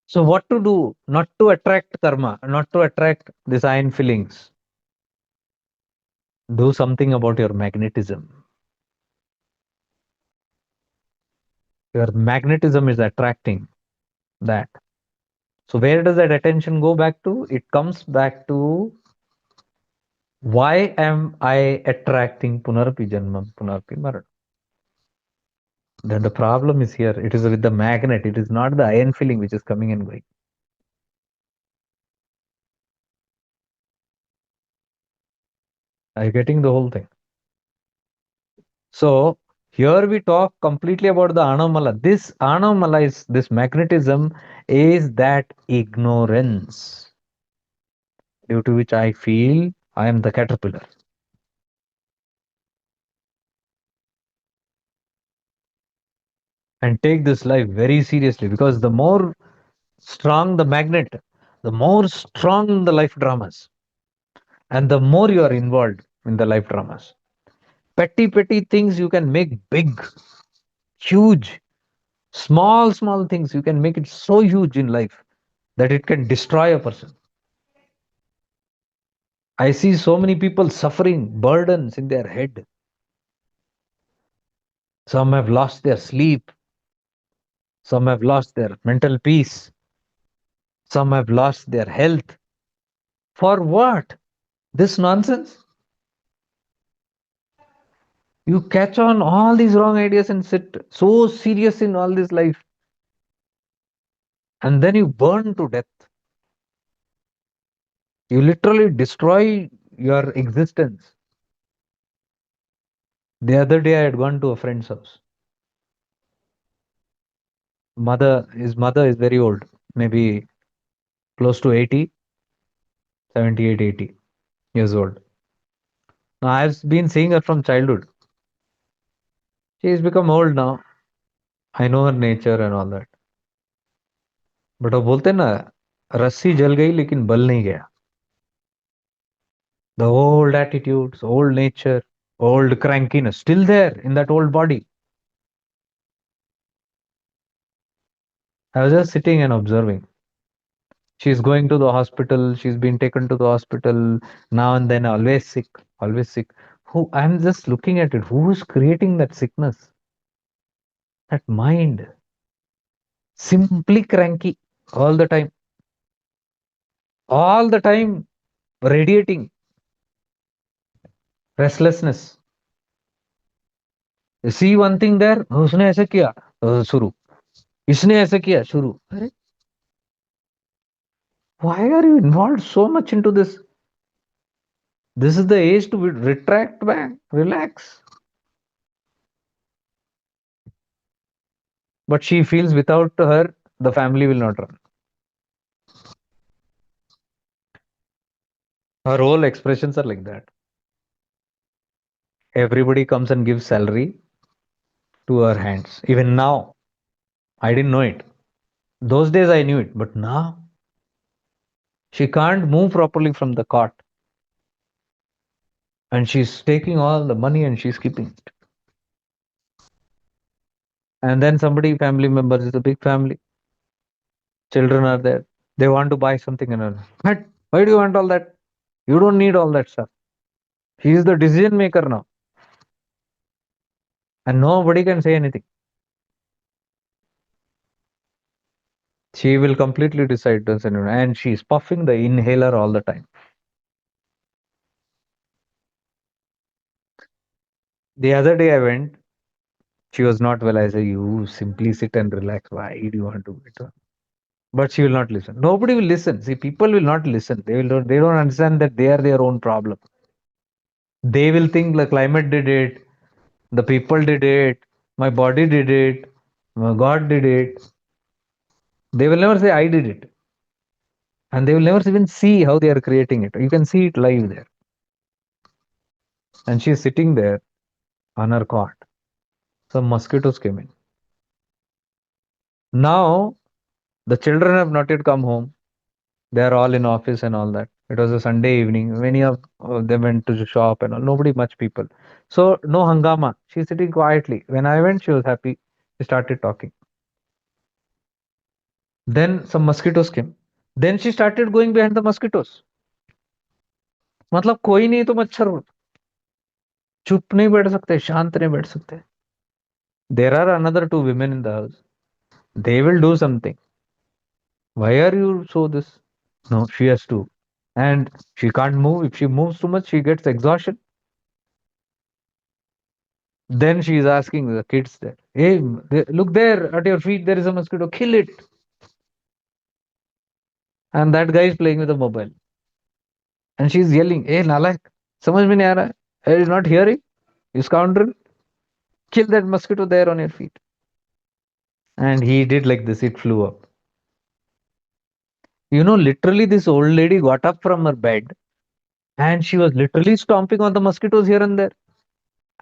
So what to do? Not to attract karma, not to attract these iron fillings. Do something about your magnetism. Your magnetism is attracting that. So where does that attention go back to? It comes back to, why am I attracting Punarpi Janmam, Punarpi Maranam? Then the problem is here. It is with the magnet. It is not the iron filling which is coming and going. Are you getting the whole thing? So here we talk completely about the Anamala. This Anamala is, this magnetism is that ignorance due to which I feel I am the caterpillar. And take this life very seriously, because the more strong the magnet, the more strong the life dramas, and the more you are involved in the life dramas. Petty things you can make big, huge. Small things you can make it so huge in life that it can destroy a person. I see so many people suffering burdens in their head. Some have lost their sleep. Some have lost their mental peace. Some have lost their health. For what? This nonsense? You catch on all these wrong ideas and sit so serious in all this life. And then you burn to death. You literally destroy your existence. The other day I had gone to a friend's house. His mother is very old, maybe close to 80, 78, 80 years old. Now, I've been seeing her from childhood. She's become old now. I know her nature and all that. But वो बोलते हैं ना, रस्सी जल गई लेकिन बल नहीं गया. The old attitudes, old nature, old crankiness, still there in that old body. I was just sitting and observing. She's going to the hospital, she's been taken to the hospital now and then, always sick, always sick. Who I'm just looking at it. Who's creating that sickness? That mind. Simply cranky all the time. All the time radiating restlessness. You see one thing there, उसने ऐसे किया शुरू, इसने ऐसे किया शुरू. अरे, why are you involved so much into this? This is the age to retract back, relax. But she feels without her, the family will not run. Her whole expressions are like that. Everybody comes and gives salary to her hands. Even now, I didn't know it. Those days I knew it, but now she can't move properly from the cot. And she's taking all the money and she's keeping it. And then somebody, family members, it's a big family. Children are there. They want to buy something and but why do you want all that? You don't need all that stuff. He is the decision maker now. And nobody can say anything. She will completely decide this and she's puffing the inhaler all the time. The other day I went, she was not well. I said, you simply sit and relax. Why do you want to wait? But she will not listen. Nobody will listen. See, people will not listen. They don't understand that they are their own problem. They will think the climate did it, the people did it, my body did it, my God did it. They will never say I did it. And they will never even see how they are creating it. You can see it live there. And she's sitting there on her cot. Some mosquitoes came in. Now the children have not yet come home. They are all in office and all that. It was a Sunday evening. Many of them went to the shop and all. Nobody much people. So no hangama. She's sitting quietly. When I went, she was happy. She started talking. Then some mosquitoes came. Then she started going behind the mosquitoes. मतलब कोई नहीं तो मच्छर चुप नहीं बैठ सकते, शांत नहीं बैठ सकते. There are another two women in the house. They will do something. Why are you so this? No, she has to. And she can't move. If she moves too much, she gets exhaustion. Then she is asking the kids there, hey, look there at your feet, there is a mosquito, kill it. And that guy is playing with a mobile. And she's yelling, hey, Nalak, samajh mein nahi aa raha hai. Are you not hearing? You scoundrel, kill that mosquito there on your feet. And he did like this, it flew up. Literally, this old lady got up from her bed and she was literally stomping on the mosquitoes here and there.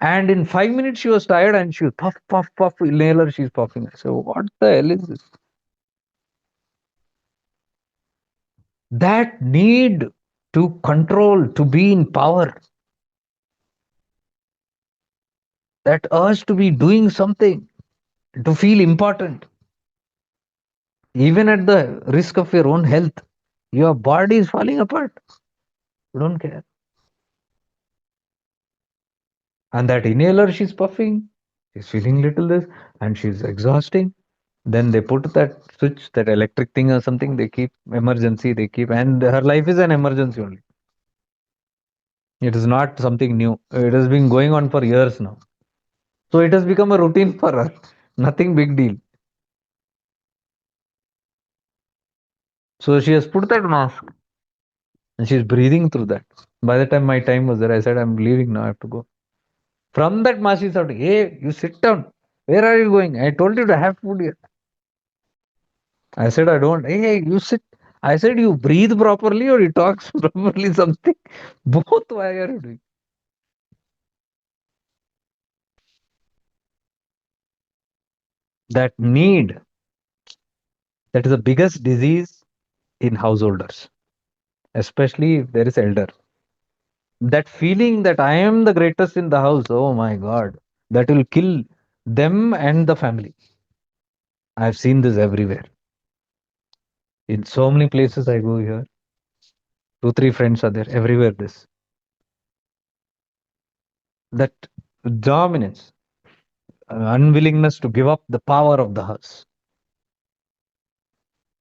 And in 5 minutes, she was tired and she was puff, puff, puff, inhaler, she's puffing. I said, what the hell is this? That need to control, to be in power, that urge to be doing something, to feel important, even at the risk of your own health. Your body is falling apart. You don't care. And that inhaler she's puffing, she's feeling little this, and she's exhausting. Then they put that switch, that electric thing or something, they keep emergency, they keep, and her life is an emergency only. It is not something new. It has been going on for years now. So it has become a routine for her. Nothing big deal. So she has put that mask and she's breathing through that. By the time my time was there, I said, I'm leaving now, I have to go. From that mask, she said, hey, you sit down. Where are you going? I told you to have food here. I said, I don't. Hey, you sit. I said, you breathe properly or you talk properly, something. Both, why are you doing? That need, that is the biggest disease in householders, especially if there is elder. That feeling that I am the greatest in the house, oh my God, that will kill them and the family. I've seen this everywhere. In so many places I go here, two, three friends are there, everywhere this. That dominance, unwillingness to give up the power of the house.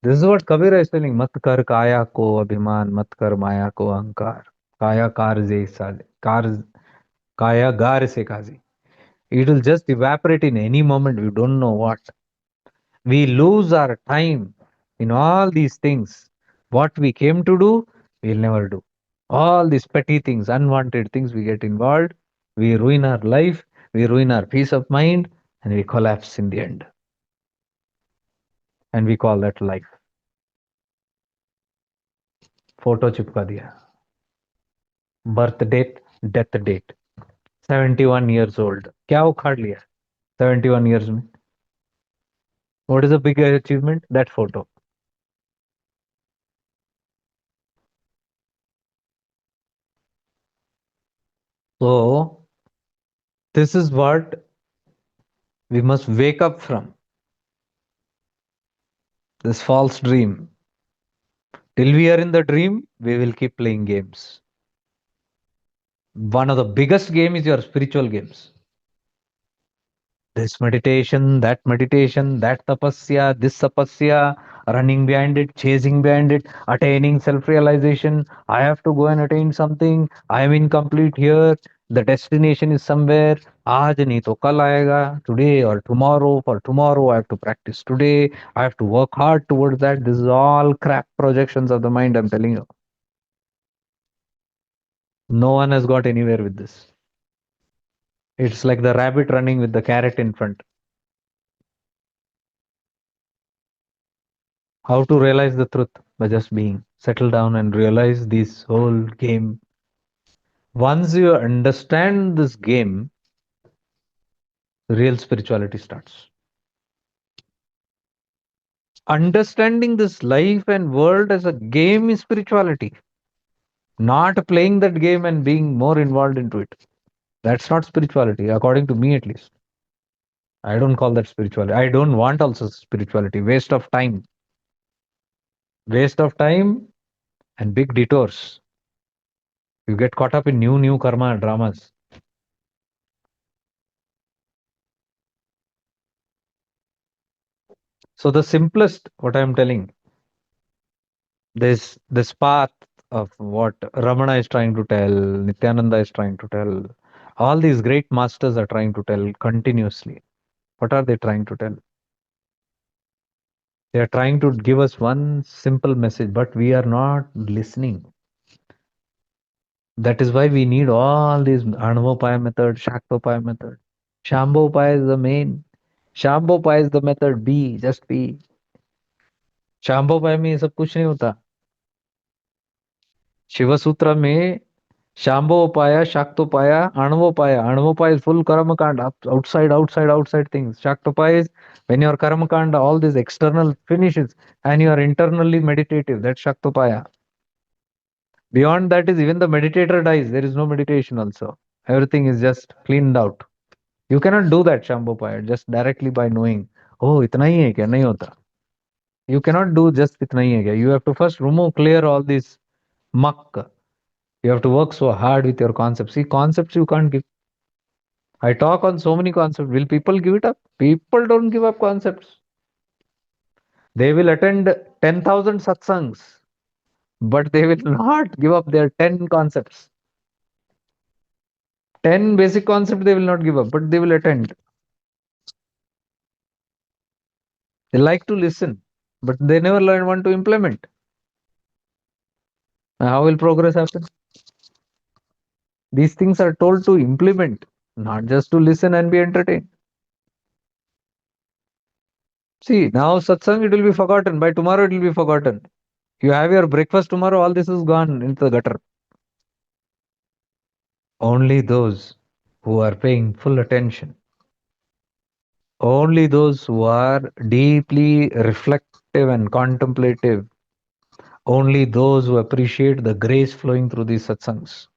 This is what Kabir is telling. Mat kar kaya ko abhiman, mat kar maya ko ahankar. Kaya kar je sale, kar kaya gar se kazi. It will just evaporate in any moment. We don't know what. We lose our time in all these things. What we came to do, we'll never do. All these petty things, unwanted things, we get involved. We ruin our life, we ruin our peace of mind, and we collapse in the end. And we call that life. Photo चिपका दिया. Birth date, death date. 71 years old. क्या उखाड़ लिया 71 years में? What is the big achievement? That photo. So, this is what we must wake up from, this false dream. Till we are in the dream, we will keep playing games. One of the biggest game is your spiritual games. This meditation, that tapasya, this tapasya, running behind it, chasing behind it, attaining self-realization. I have to go and attain something. I am incomplete here. The destination is somewhere. आज नहीं तो कल आएगा. Today or tomorrow. For tomorrow, I have to practice today. I have to work hard towards that. This is all crap projections of the mind. I'm telling you. No one has got anywhere with this. It's like the rabbit running with the carrot in front. How to realize the truth? By just being. Settle down and realize this whole game. Once you understand this game, real spirituality starts. Understanding this life and world as a game is spirituality. Not playing that game and being more involved into it. That's not spirituality, according to me at least. I don't call that spirituality. I don't want also spirituality. Waste of time. Waste of time and big detours. You get caught up in new karma dramas. So the simplest, what I'm telling, this path of what Ramana is trying to tell, Nityananda is trying to tell, all these great masters are trying to tell continuously. What are they trying to tell? They are trying to give us one simple message, but we are not listening. That is why we need all these Anuvapaya method, Shaktopaya method. Shambhopaya is the main. Shambhopaya is the method. Be, just be. Shambhopaya में ये सब कुछ नहीं होता. शिव सूत्र में Shambhovapaya, Shaktopaya, Anuvapaya. Anuvapaya is full karma kanda, outside things. Shaktopaya is when your karma kanda, all these external finishes and you are internally meditative. That's Shaktopaya. Beyond that is even the meditator dies. There is no meditation also. Everything is just cleaned out. You cannot do that Shambhovapaya just directly by knowing, oh, इतना ही है क्या? नहीं होता. You cannot do just इतना ही है क्या? You have to first remove, clear all this muck. You have to work so hard with your concepts. See, concepts you can't give. I talk on so many concepts. Will people give it up? People don't give up concepts. They will attend 10,000 satsangs, but they will not give up their 10 concepts. 10 basic concepts they will not give up, but they will attend. They like to listen, but they never learn want to implement. How will progress happen? These things are told to implement, not just to listen and be entertained. See, now satsang, it will be forgotten. By tomorrow, it will be forgotten. You have your breakfast tomorrow, all this is gone into the gutter. Only those who are paying full attention, only those who are deeply reflective and contemplative, only those who appreciate the grace flowing through these satsangs.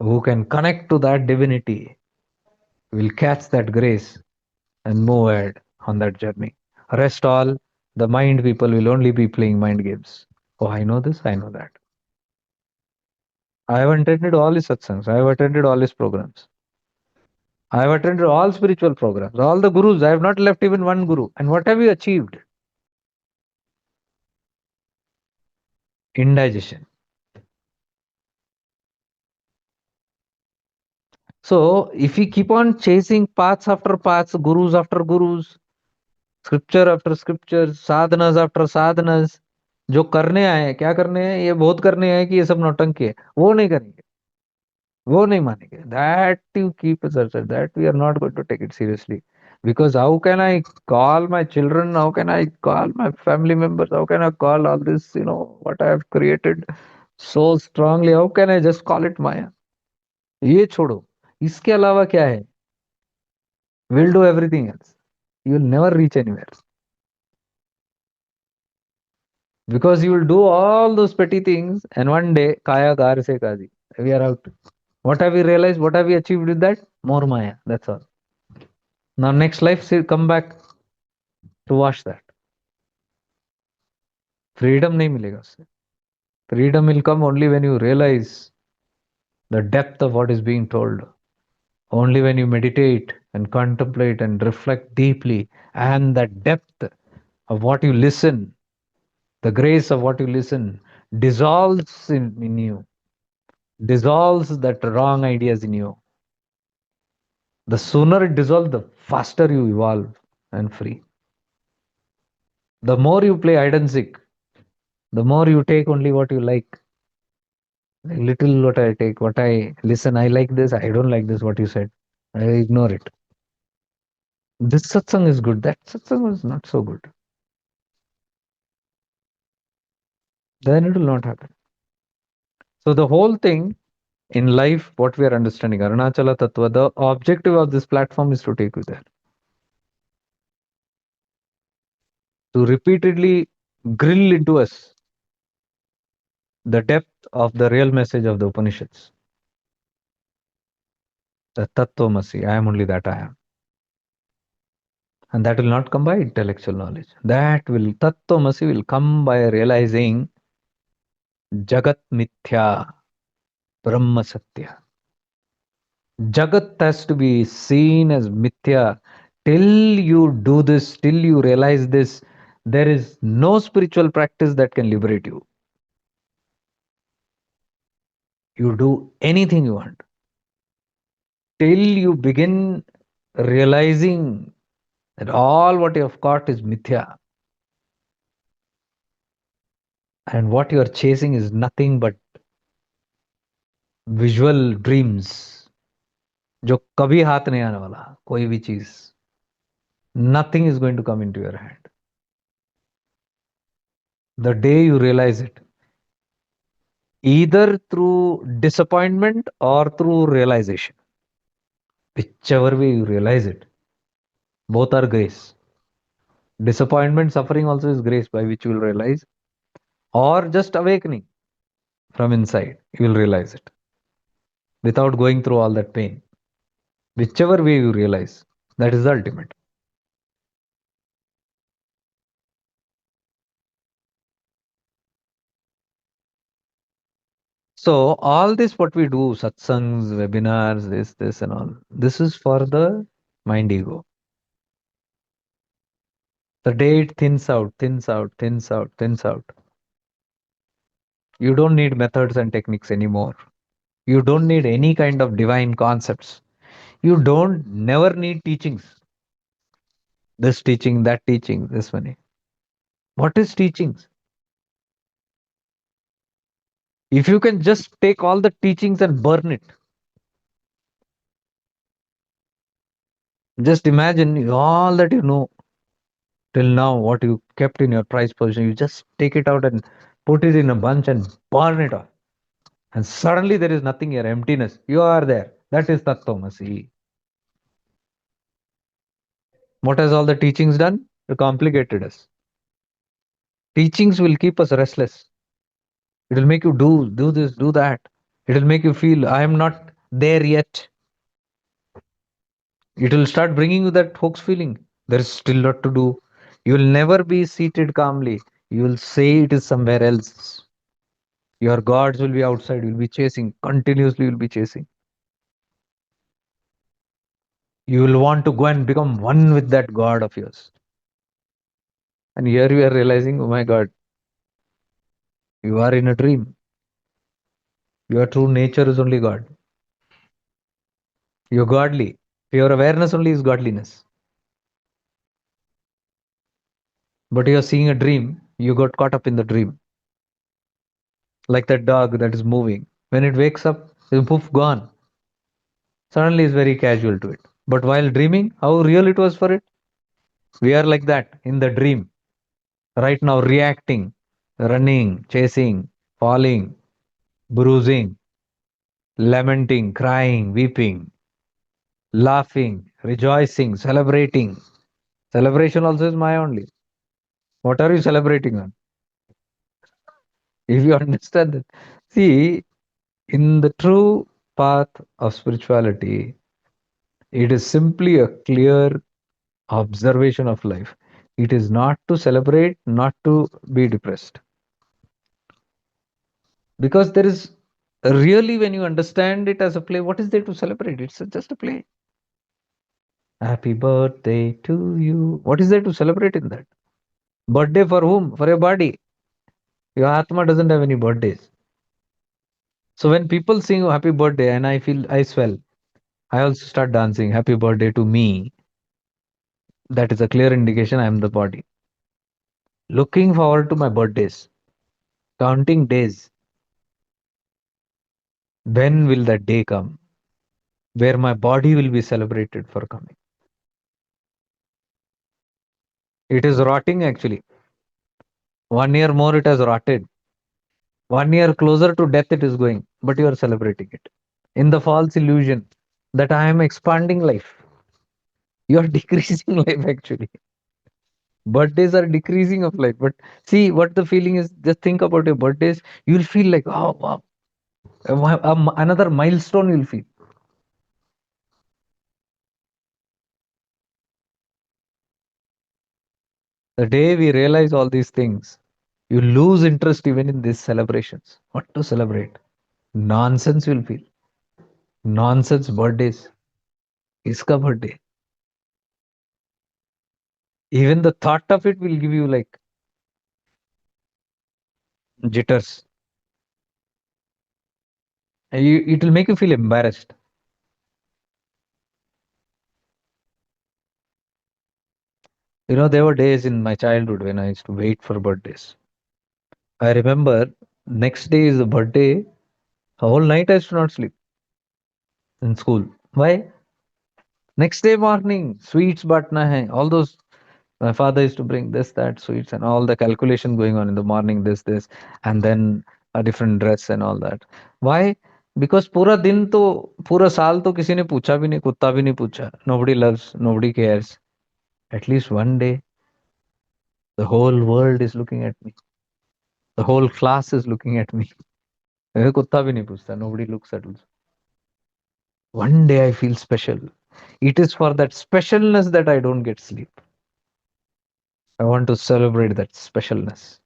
who can connect to that divinity will catch that grace and move ahead on that journey. Rest all, the mind people will only be playing mind games. Oh, I know this, I know that. I have attended all his satsangs, I have attended all his programs. I have attended all spiritual programs, all the gurus. I have not left even one guru. And what have you achieved? Indigestion. So, if we keep on chasing paths after paths, gurus after gurus, scripture after scripture, sadhanas after sadhanas, जो करने आए हैं क्या करने हैं ये बहुत करने आए हैं कि ये सब नौटंकी है वो नहीं करेंगे वो नहीं मानेंगे that you keep aside that we are not going to take it seriously because how can I call my children how can I call my family members how can I call all this what I have created so strongly how can I just call it Maya ये छोड़ो इसके अलावा क्या है we'll do everything else you will never reach anywhere because you will do all those petty things and one day kaya gar se kaji we are out what have we realized what have we achieved with that more Maya that's all now next life say come back to wash that freedom नहीं मिलेगा उससे freedom will come only when you realize the depth of what is being told only when you meditate and contemplate and reflect deeply and the depth of what you listen the grace of what you listen dissolves in you dissolves that wrong ideas in you the sooner it dissolves the faster you evolve and free the more you play hide and seek the more you take only what you like little what I take, what I listen, I like this, I don't like this, what you said. I ignore it. This satsang is good, that satsang was not so good. Then it will not happen. So the whole thing in life, what we are understanding, Arunachala Tattva, the objective of this platform is to take you there. To repeatedly grill into us the depth of the real message of the Upanishads. The Tattvamasi, I am only that I am. And that will not come by intellectual knowledge. That will, Tattvamasi will come by realizing Jagat Mithya, Brahma Satya. Jagat has to be seen as Mithya. Till you do this, till you realize this, there is no spiritual practice that can liberate you. You do anything you want. Till you begin realizing that all what you have caught is Mithya. And what you are chasing is nothing but visual dreams. जो कभी हाथ नहीं आने वाला कोई भी चीज nothing is going to come into your hand the day you realize it either through disappointment or through realization whichever way you realize it both are grace disappointment suffering also is grace by which you will realize or just awakening from inside you will realize it without going through all that pain whichever way you realize that is the ultimate so all this what we do satsangs webinars this and all this is for the mind ego the day it thins out thins out thins out thins out you don't need methods and techniques anymore you don't need any kind of divine concepts you don't never need teachings this teaching that teaching this money what is teachings if you can just take all the teachings and burn it just imagine all that you know till now what you kept in your prize position you just take it out and put it in a bunch and burn it off and suddenly there is nothing here emptiness you are there that is tattvamasi what has all the teachings done it complicated us teachings will keep us restless it will make you do this do that it will make you feel I am not there yet. It will start bringing you that hoax feeling. There is still lot to do. You will never be seated calmly. You will say it is somewhere else. Your gods will be outside. You'll be chasing continuously. You'll be chasing. You will want to go and become one with that god of yours. And here you are realizing, oh my God, you are in a dream. Your true nature is only God. You're godly. Your awareness only is godliness. But you're seeing a dream. You got caught up in the dream. Like that dog that is moving. When it wakes up, it's poof, gone. Suddenly is very casual to it. But while dreaming, how real it was for it? We are like that in the dream. Right now, reacting, running, chasing, falling, bruising, lamenting, crying, weeping, laughing, rejoicing, celebrating. Celebration also is Maya only. What are you celebrating on? If you understand that. See, in the true path of spirituality, it is simply a clear observation of life. It is not to celebrate, not to be depressed. Because there is really, when you understand it as a play, what is there to celebrate? It's just a play. Happy birthday to you. What is there to celebrate in that? Birthday for whom? For your body. Your Atma doesn't have any birthdays. So when people sing happy birthday and I feel I swell, I also start dancing happy birthday to me. That is a clear indication I am the body. Looking forward to my birthdays, counting days. When will that day come where my body will be celebrated for coming? It is rotting actually. 1 year more it has rotted. 1 year closer to death it is going, but you are celebrating it in the false illusion that I am expanding life. You are decreasing life actually. Birthdays are decreasing of life. But see what the feeling is. Just think about your birthdays. You'll feel like, oh wow, another milestone you'll feel. The day we realize all these things, you lose interest even in these celebrations. What to celebrate? Nonsense you'll feel. Nonsense birthdays. Iska birthday. Even the thought of it will give you like jitters. It will make you feel embarrassed. There were days in my childhood when I used to wait for birthdays. I remember next day is the birthday. A whole night I used to not sleep in school. Why? Next day morning, sweets batna hai. All those my father used to bring this, that, sweets, and all the calculation going on in the morning, this, and then a different dress and all that. Why? Because पूरा दिन तो पूरा साल तो किसी ने पूछा भी नहीं, कुत्ता भी नहीं पूछा. Nobody loves, nobody cares. At least one day, the whole world is looking at me. The whole class is looking at me. कुत्ता भी नहीं पूछता. Nobody looks at us. One day I feel special. It is for that specialness that I don't get sleep. I want to celebrate that specialness.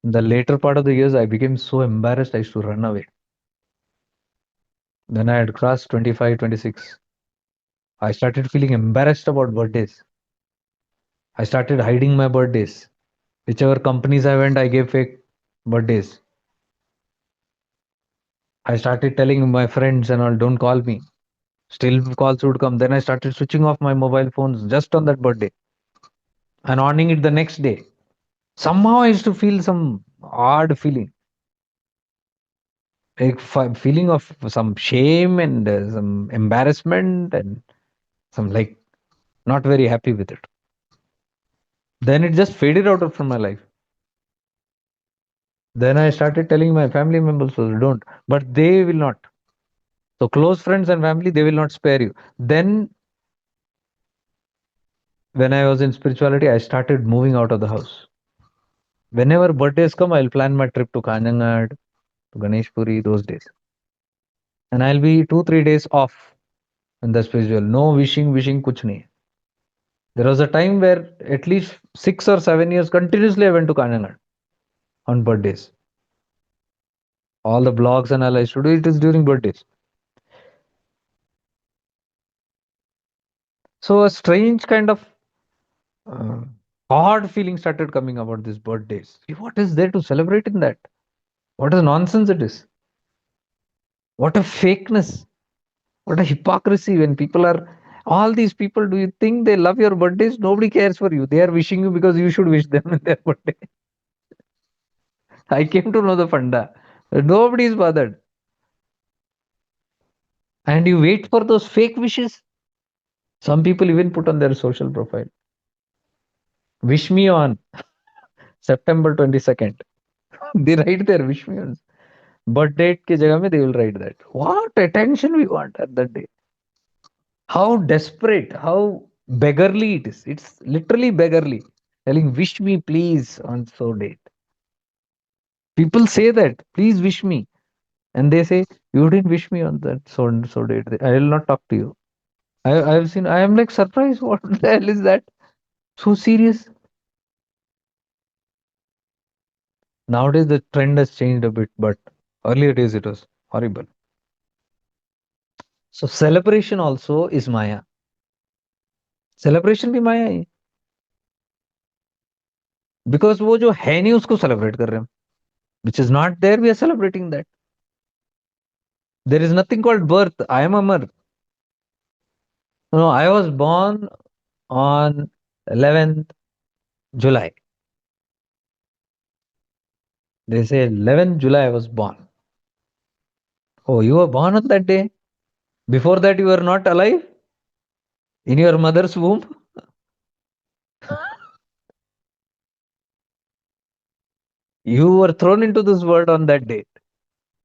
In the later part of the years, I became so embarrassed, I used to run away. When I had crossed 25, 26, I started feeling embarrassed about birthdays. I started hiding my birthdays. Whichever companies I went, I gave fake birthdays. I started telling my friends and all, don't call me. Still calls would come. Then I started switching off my mobile phones just on that birthday and owning it the next day. Somehow I used to feel some odd feeling, like feeling of some shame and some embarrassment and some like not very happy with it. Then it just faded out from my life. Then I started telling my family members, also, don't, but they will not. So close friends and family, they will not spare you. Then when I was in spirituality, I started moving out of the house. Whenever birthdays come, I'll plan my trip to Kanjangad. to Ganesh Puri, those days. And I'll be 2 3 days off in the spiritual. No wishing, kuch nahi. There was a time where at least 6 or 7 years continuously I went to Kanangad on birthdays. All the blogs and all I used to do it is during birthdays. So a strange kind of uh, odd feeling started coming about these birthdays. What is there to celebrate in that? What a nonsense it is. What a fakeness. What a hypocrisy when people are all these people. Do you think they love your birthdays? Nobody cares for you. They are wishing you because you should wish them in their birthday. I came to know the funda. Nobody is bothered. And you wait for those fake wishes. Some people even put on their social profile. Wish me on September 22nd. They write there, wish me on. Birth date ke jagah mein they will write that. What attention we want at that day. How desperate, how beggarly it is. It's literally beggarly. Telling, wish me please on so date. People say that, please wish me. And they say, you didn't wish me on that so and so date. I will not talk to you. I've seen, I am like surprised. What the hell is that? So serious. Nowadays, the trend has changed a bit, but earlier days it was horrible. So celebration also is Maya. Celebration भी माया है because वो जो है नहीं उसको celebrate कर रहे हैं which is not there we are celebrating that. There is nothing called birth. I am Amar. No, I was born on 11th July. They say 11th July I was born. Oh, you were born on that day? Before that you were not alive in your mother's womb? You were thrown into this world on that day.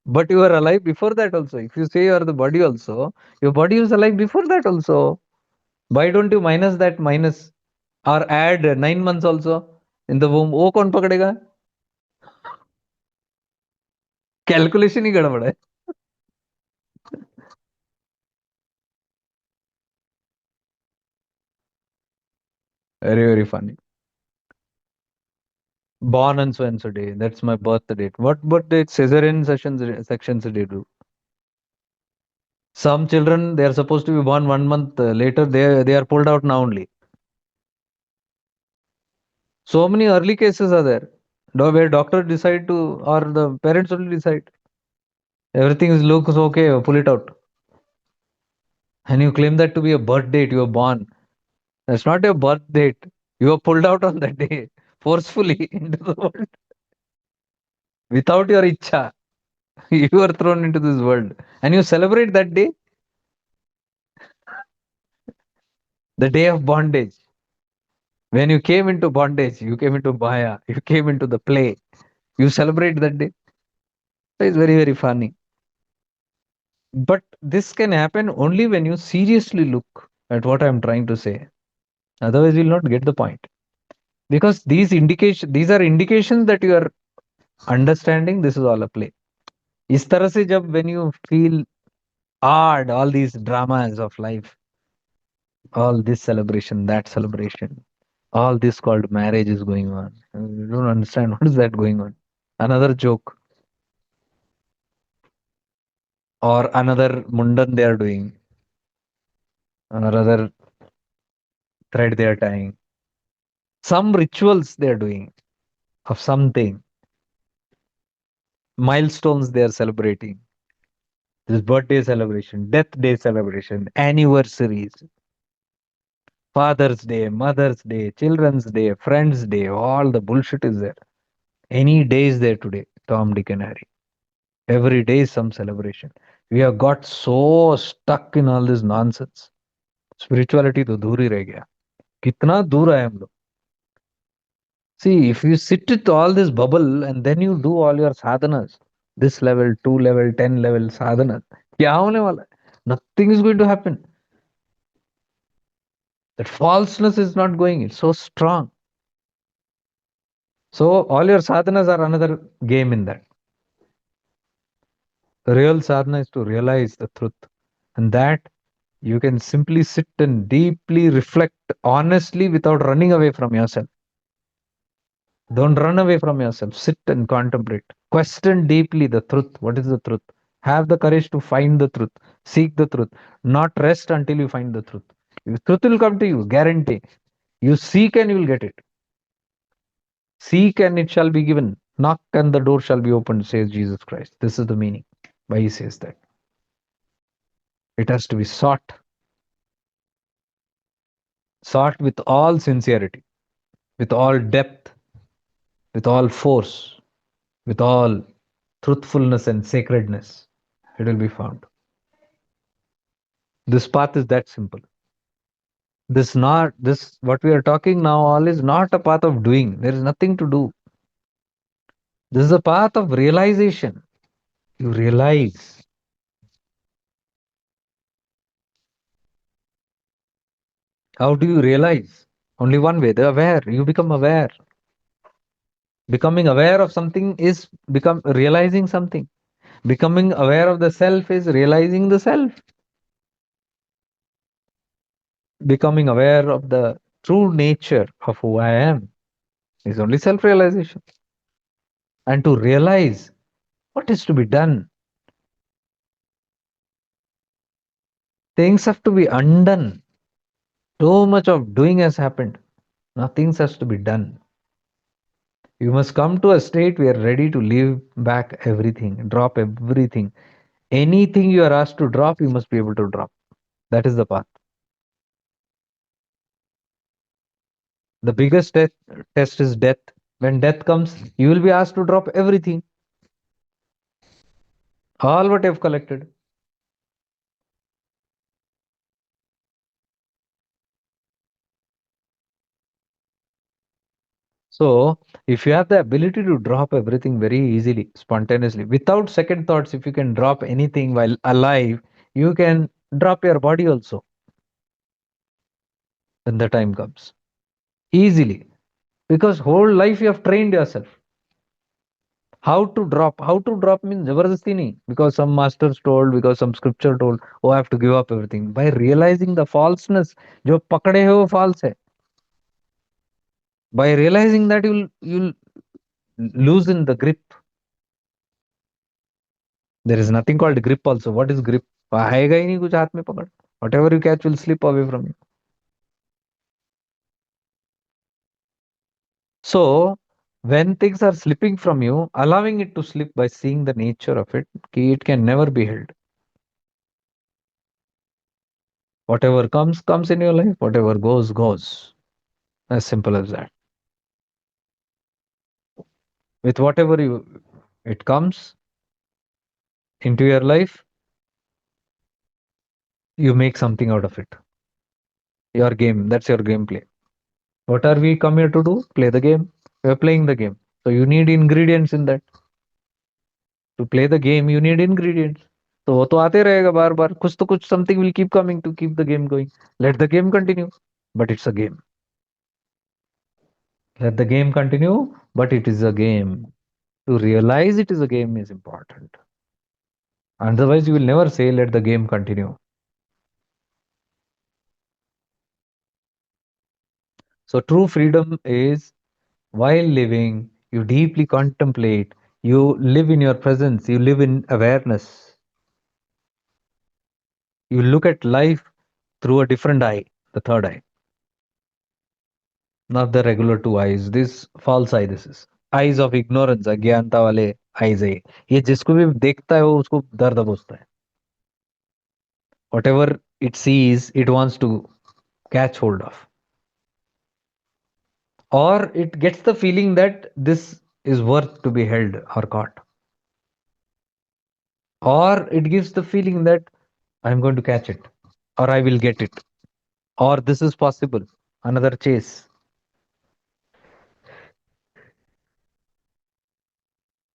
But you were alive before that also. If you say you are the body also, your body was alive before that also. Why don't you minus that minus or add 9 months also in the womb? वो कौन पकड़ेगा? Calculation ही गड़बड़ है. Very, very funny. Born on so and so day. That's my birth date. What date? Caesarean sections they do. Some children they are supposed to be born 1 month later. They are pulled out now only. So many early cases are there. Where doctor decide to or the parents only decide. Everything is looks okay. Pull it out. And you claim that to be a birth date. You were born. That's not your birth date. You were pulled out on that day forcefully into the world without your icha. You were thrown into this world, and you celebrate that day, the day of bondage. When you came into bondage, you came into Maya, you came into the play. You celebrate that day. It's very, very funny. But this can happen only when you seriously look at what I'm trying to say. Otherwise, you'll not get the point. Because these are indications that you are understanding this is all a play. इस तरह से जब when you feel odd, all these dramas of life, all this celebration, that celebration, all this called marriage is going on. You don't understand what is that going on. Another joke or another mundan they are doing, or other thread they are tying, some rituals they are doing of something, milestones they are celebrating. This birthday celebration, death day celebration, anniversaries, Father's Day, Mother's Day, Children's Day, Friends Day, all the bullshit is there. Any day is there today, Tom, Dick, and Harry. Every day is some celebration. We have got so stuck in all this nonsense. Spirituality तो दूर ही रह गया. कितना दूर आए हम लोग. See, if you sit with all this bubble and then you do all your sadhanas, this level, 2 level, 10 level sadhanas, क्या होने वाला है? Nothing is going to happen. That falseness is not going. It's so strong. So all your sadhanas are another game in that. Real sadhana is to realize the truth. And that you can simply sit and deeply reflect honestly without running away from yourself. Don't run away from yourself. Sit and contemplate. Question deeply the truth. What is the truth? Have the courage to find the truth. Seek the truth. Not rest until you find the truth. The truth will come to you, guarantee. You seek and you will get it. Seek and it shall be given. Knock and the door shall be opened, says Jesus Christ. This is the meaning. Why he says that. It has to be sought, sought with all sincerity, with all depth, with all force, with all truthfulness and sacredness. It will be found. This path is that simple. This what we are talking now all is not a path of doing. There is nothing to do. This is a path of realization. You realize. How do you realize? Only one way, the aware. You become aware. Becoming aware of something is become realizing something. Becoming aware of the self is realizing the self. Becoming aware of the true nature of who I am is only self realization. And to realize what is to be done, things have to be undone. So much of doing has happened. Nothing has to be done. You must come to a state where you're ready to leave back everything, drop everything. Anything you are asked to drop, you must be able to drop. That is the path. The biggest test is death. When death comes, you will be asked to drop everything, all what you've collected. So, if you have the ability to drop everything very easily, spontaneously, without second thoughts, if you can drop anything while alive, you can drop your body also when the time comes. Easily. Because whole life you have trained yourself. How to drop? How to drop means जबरदस्ती नहीं. Because some masters told, because some scripture told, oh, I have to give up everything. By realizing the falseness, जो पकड़े है वो false है. By realizing that you'll loosen the grip. There is nothing called grip also. What is grip? आएगा ही नहीं कुछ हाथ में पकड़. Whatever you catch will slip away from you. So when things are slipping from you, allowing it to slip by seeing the nature of it, it can never be held. Whatever comes, comes in your life. Whatever goes, goes. As simple as that. With whatever it comes into your life, you make something out of it. Your game, that's your gameplay. What are we come here to do? Play the game. We're playing the game. So you need ingredients in that. To play the game, you need ingredients. तो वो तो आते रहेगा बार बार कुछ तो कुछ something will keep coming to keep the game going. Let the game continue. But it's a game. Let the game continue, but it is a game. To realize it is a game is important. Otherwise, you will never say, let the game continue. So, true freedom is while living, you deeply contemplate, you live in your presence, you live in awareness, you look at life through a different eye, the third eye, not the regular two eyes. This false eye, this is eyes of ignorance, अज्ञानता वाले eyes है ये जिसको भी देखता है वो उसको दर्द पहुंचता है. Whatever it sees, it wants to catch hold of. Or it gets the feeling that this is worth to be held or caught. Or it gives the feeling that I'm going to catch it, or I will get it, or this is possible. Another chase.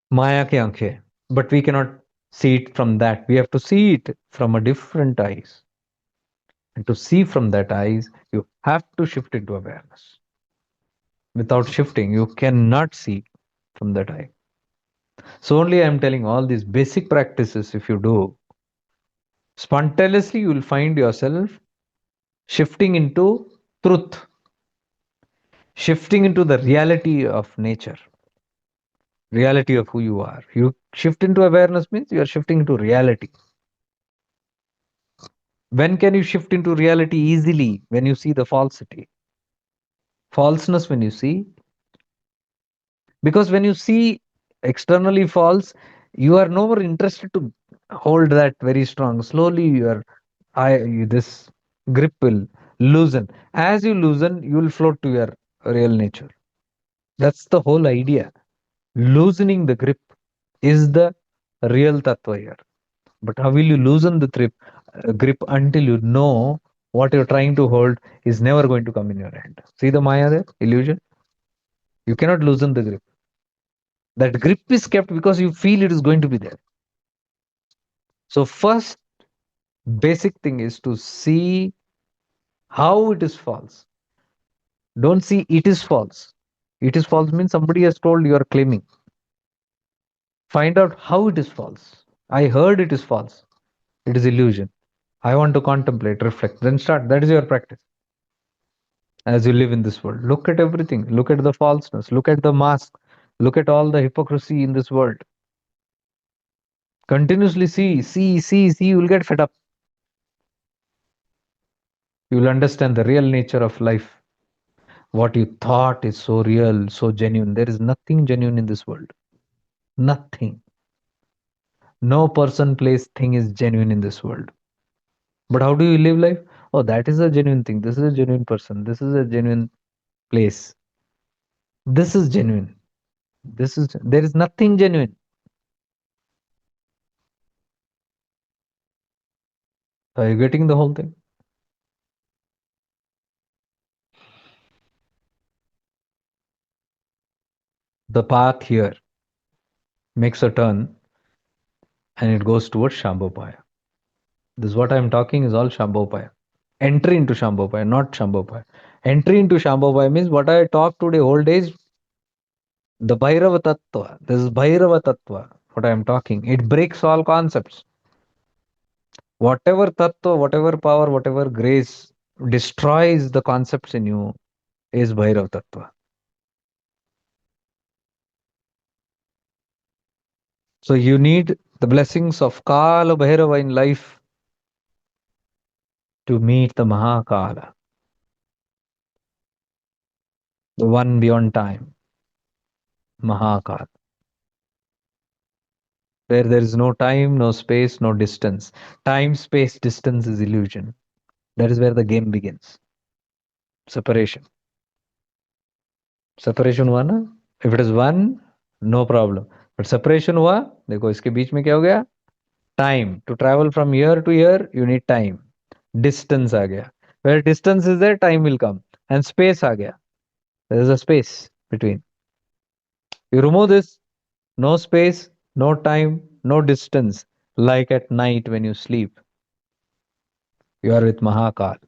Maya ke aankhein. But we cannot see it from that. We have to see it from a different eyes. And to see from that eyes, you have to shift into awareness. Without shifting, you cannot see from that eye. So only I am telling all these basic practices, if you do, spontaneously you will find yourself shifting into truth, shifting into the reality of nature, reality of who you are. You shift into awareness means you are shifting into reality. When can you shift into reality easily? When you see the falsity, falseness, when you see, because when you see externally false, you are no more interested to hold that very strong. Slowly, this grip will loosen. As you loosen, you will float to your real nature. That's the whole idea. Loosening the grip is the real tattva here. But how will you loosen the grip until you know what you're trying to hold is never going to come in your hand? See the Maya there? Illusion? You cannot loosen the grip. That grip is kept because you feel it is going to be there. So, first basic thing is to see how it is false. Don't see it is false. It is false means somebody has told you are claiming. Find out how it is false. I heard it is false. It is illusion. I want to contemplate, reflect. Then start. That is your practice as you live in this world. Look at everything. Look at the falseness. Look at the mask. Look at all the hypocrisy in this world. Continuously see, see, see, see. You will get fed up. You will understand the real nature of life. What you thought is so real, so genuine. There is nothing genuine in this world. Nothing. No person, place, thing is genuine in this world. But how do you live life? Oh, that is a genuine thing. This is a genuine person. This is a genuine place. This is genuine. There is nothing genuine. Are you getting the whole thing? The path here makes a turn and it goes towards Shambhopaya. This is what I'm talking is all Shambhopaya. Entry into Shambhopaya, not Shambhopaya. Entry into Shambhopaya means what I talked today whole days, the Bhairava Tattva. This is Bhairava Tattva, what I am talking. It breaks all concepts. Whatever Tattva, whatever power, whatever grace destroys the concepts in you is Bhairava Tattva. So you need the blessings of Kala Bhairava in life to meet the Mahakala, the one beyond time, Mahakala, where there is no time, no space, no distance. Time, space, distance is illusion. That is where the game begins. Separation. Separation हुआ ना if it is one no problem but separation हुआ देखो इसके बीच में क्या हो गया time to travel from year to year you need time distance आ गया where distance is there time will come and space आ गया there is a space between you remove this no space no time no distance like at night when you sleep you are with Mahakal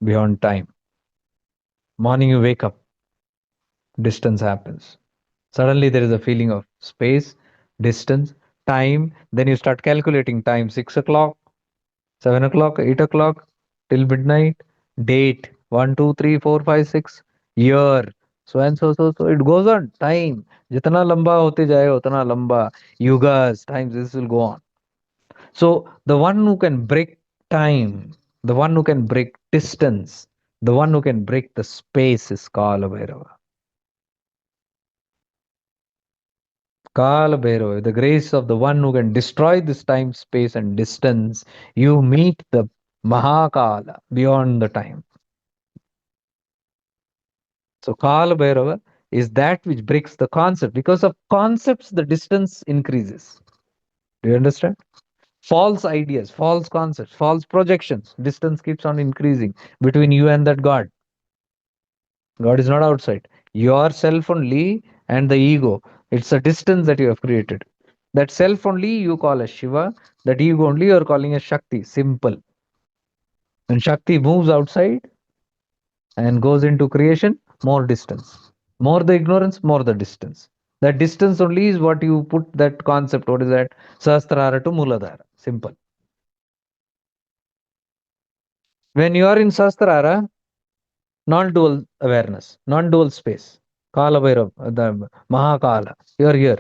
beyond time morning you wake up distance happens. Suddenly there is a feeling of space, distance, time. Then you start calculating time 6 o'clock, 7 o'clock, 8 o'clock, till midnight, date 1, 2, 3, 4, 5, 6, year. So and so, so, so it goes on. Time. जितना लंबा होते जाए उतना लंबा yugas, times this will go on. So the one who can break time, the one who can break distance, the one who can break the space is Kalabhairava. Kala Bhairava, the grace of the one who can destroy this time, space, and distance, you meet the Mahakala beyond the time. So Kala Bhairava is that which breaks the concept. Because of concepts, the distance increases. Do you understand? False ideas, false concepts, false projections. Distance keeps on increasing between you and that God. God is not outside. Yourself only and the ego. It's a distance that you have created. That self only you call as Shiva. That ego only you are calling as Shakti. Simple. When Shakti moves outside and goes into creation, more distance. More the ignorance, more the distance. That distance only is what you put that concept. What is that? Sahasrara to Muladhara. Simple. When you are in Sahasrara, non-dual awareness, non-dual space. Kalabhairav, the Mahakala. You are here.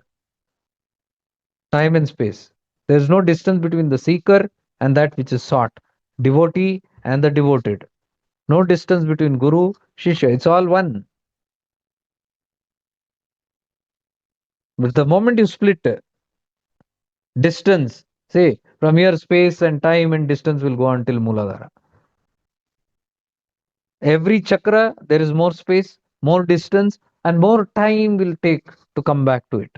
Time and space. There is no distance between the seeker and that which is sought. Devotee and the devoted. No distance between Guru, Shishya. It's all one. But the moment you split distance, say from here, space and time and distance will go until Muladhara. Every chakra, there is more space, more distance, and more time will take to come back to it.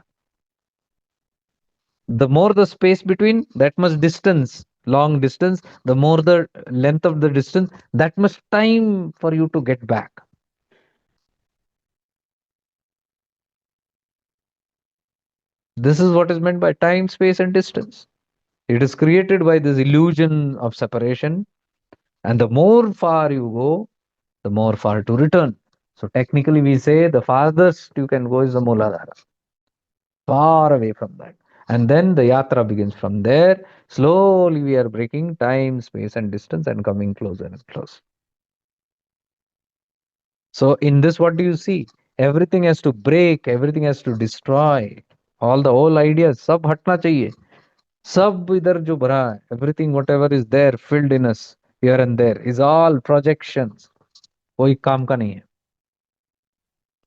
The more the space between, that much distance, long distance, the more the length of the distance, that much time for you to get back. This is what is meant by time, space, and distance. It is created by this illusion of separation, and the more far you go, the more far to return. So technically, we say the farthest you can go is the Muladhara, far away from that. And then the yatra begins from there. Slowly, we are breaking time, space, and distance and coming closer and closer. So, in this, what do you see? Everything has to break, everything has to destroy. All the whole ideas, सब हटना चाहिए. सब इधर जो भरा है, everything whatever is there filled in us here and there is all projections. कोई काम का नहीं है.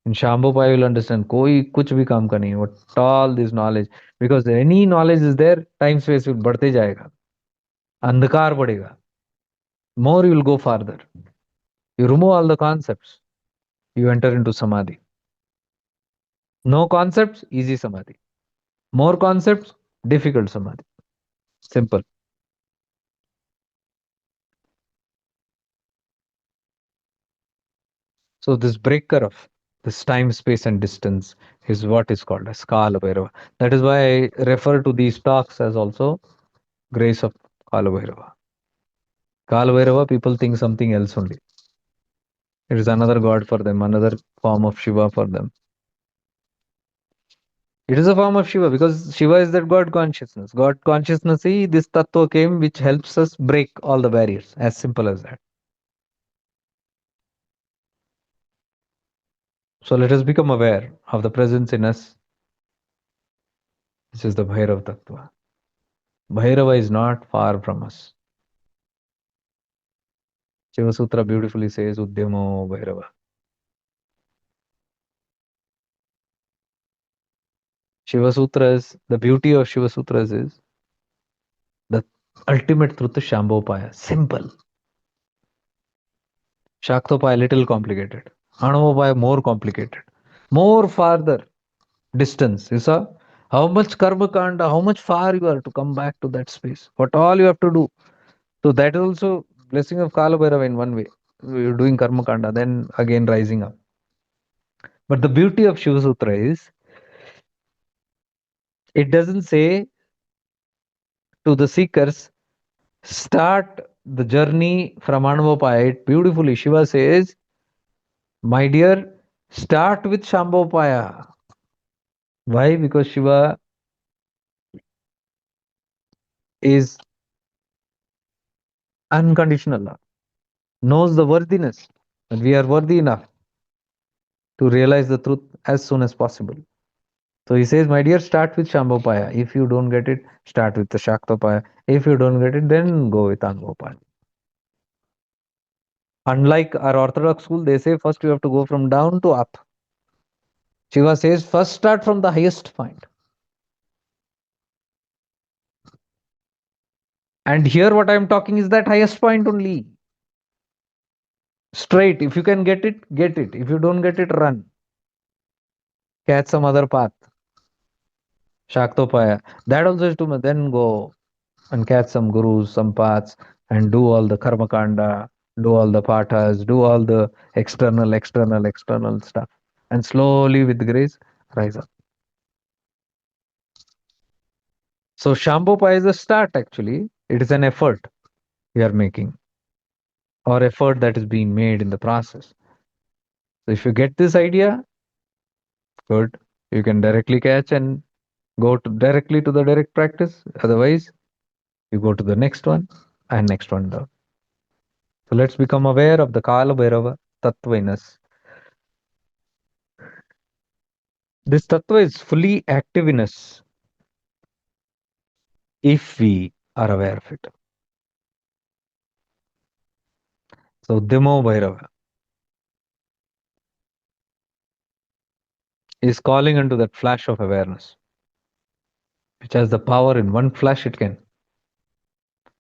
In Shambhapai, you will understand, कोई कुछ भी काम का नहीं है. What all this knowledge, because any knowledge is there, time space will बढ़ते जाएगा. अंधकार बढ़ेगा. More you will go farther. You remove all the concepts. You enter into samadhi. No concepts, easy samadhi. More concepts, difficult samadhi. Simple. So this breaker of this time, space, and distance is what is called as Kala Bhairava. That is why I refer to these talks as also grace of Kala Bhairava. Kala Bhairava, people think something else only. It is another god for them, another form of Shiva for them. It is a form of Shiva because Shiva is that God consciousness. God consciousness, see, this tattva came which helps us break all the barriers. As simple as that. So let us become aware of the presence in us, which is the Bhairav Tattva. Bhairava is not far from us. Shiva Sutra beautifully says, Udyamo Bhairava. Shiva Sutras, the beauty of Shiva Sutras is the ultimate truth is Shambhopaya. Simple. Shaktopaya, little complicated. Anuvopaya, more complicated. More farther distance. You saw how much karma kanda, how much far you are to come back to that space. What all you have to do. So that is also blessing of Kala Bhairava in one way. You're doing karma kanda, then again rising up. But the beauty of Shiva Sutra is it doesn't say to the seekers, start the journey from Anuvapaya. It beautifully, Shiva says, my dear, start with Shambhopaya. Why? Because Shiva is unconditional love, knows the worthiness, that we are worthy enough to realize the truth as soon as possible. So he says, my dear, start with Shambhopaya. If you don't get it, start with the Shaktopaya. If you don't get it, then go with Anuvapaya. Unlike our Orthodox school, they say first you have to go from down to up. Shiva says, first start from the highest point. And here, what I am talking is that highest point only. Straight. If you can get it, get it. If you don't get it, run. Catch some other path. Shaktopaya. That also is too much. Then go and catch some gurus, some paths, and do all the karma kanda, do all the pathas, do all the external stuff. And slowly, with grace, rise up. So, Shambhopaya is a start actually. It is an effort we are making, or effort that is being made in the process. So, if you get this idea, good. You can directly catch and go to directly to the direct practice. Otherwise, you go to the next one and next one down. So let's become aware of the Kalabhairava Tattva in us. This Tattva is fully active in us if we are aware of it. So Dimo Bhairava is calling into that flash of awareness, which has the power in one flash it can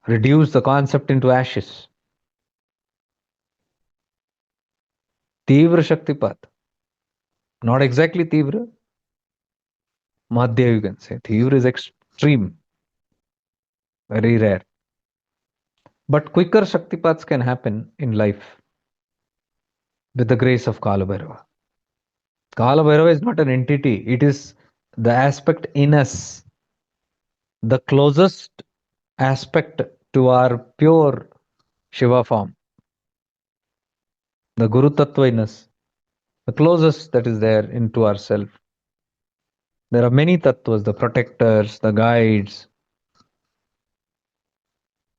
reduce the concept into ashes. Tivra Shaktipat. Not exactly Tivra, Madhya you can say. Tivra is extreme, very rare. But quicker Shaktipats can happen in life with the grace of Kalabhairava. Kalabhairava is not an entity, it is the aspect in us, the closest aspect to our pure Shiva form, the Guru Tattva in us, the closest that is there into ourself. There are many tattvas, the protectors, the guides,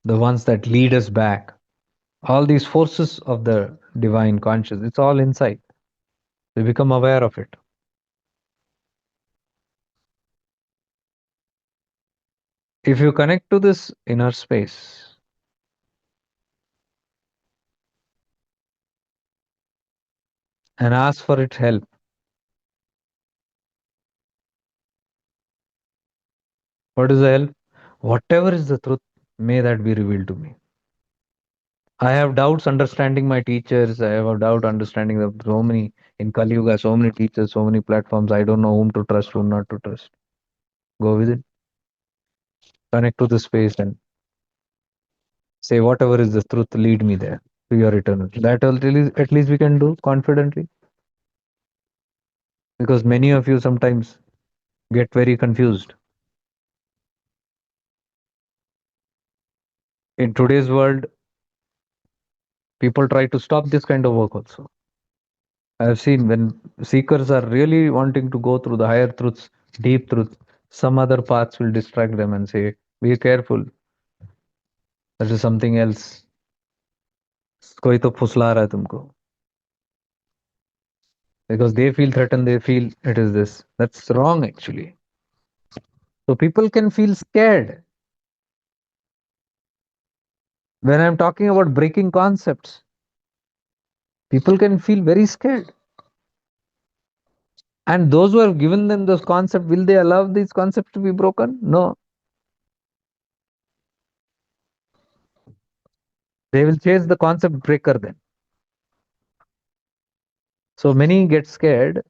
the ones that lead us back. All these forces of the divine conscious, it's all inside. We become aware of it. If you connect to this inner space and ask for its help, what is the help? Whatever is the truth, may that be revealed to me. I have doubts understanding my teachers. I have a doubt understanding the so many in Kali Yuga, so many teachers, so many platforms. I don't know whom to trust, whom not to trust. Go with it. Connect to the space and say whatever is the truth, lead me there to your eternal. That at least we can do confidently, because many of you sometimes get very confused. In today's world, people try to stop this kind of work also. I have seen when seekers are really wanting to go through the higher truths, deep truths, some other paths will distract them and say, be careful, that is something else. कोई तो फुसला रहा है तुमको. Because they feel threatened, they feel it is this. That's wrong actually. So people can feel scared when I'm talking about breaking concepts. People can feel very scared. And those who have given them those concepts, will they allow these concepts to be broken? No. They will chase the concept breaker then. So many get scared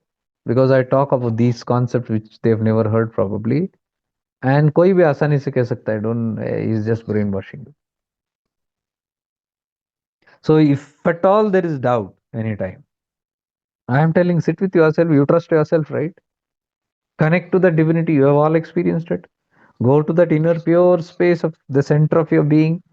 because I talk about these concepts which they've never heard probably. And कोई भी आसानी से कह सकता है, don't, he's just brainwashing. So if at all there is doubt anytime, I am telling, sit with yourself, you trust yourself, right? Connect to the divinity, you have all experienced it. Go to that inner pure space of the center of your being,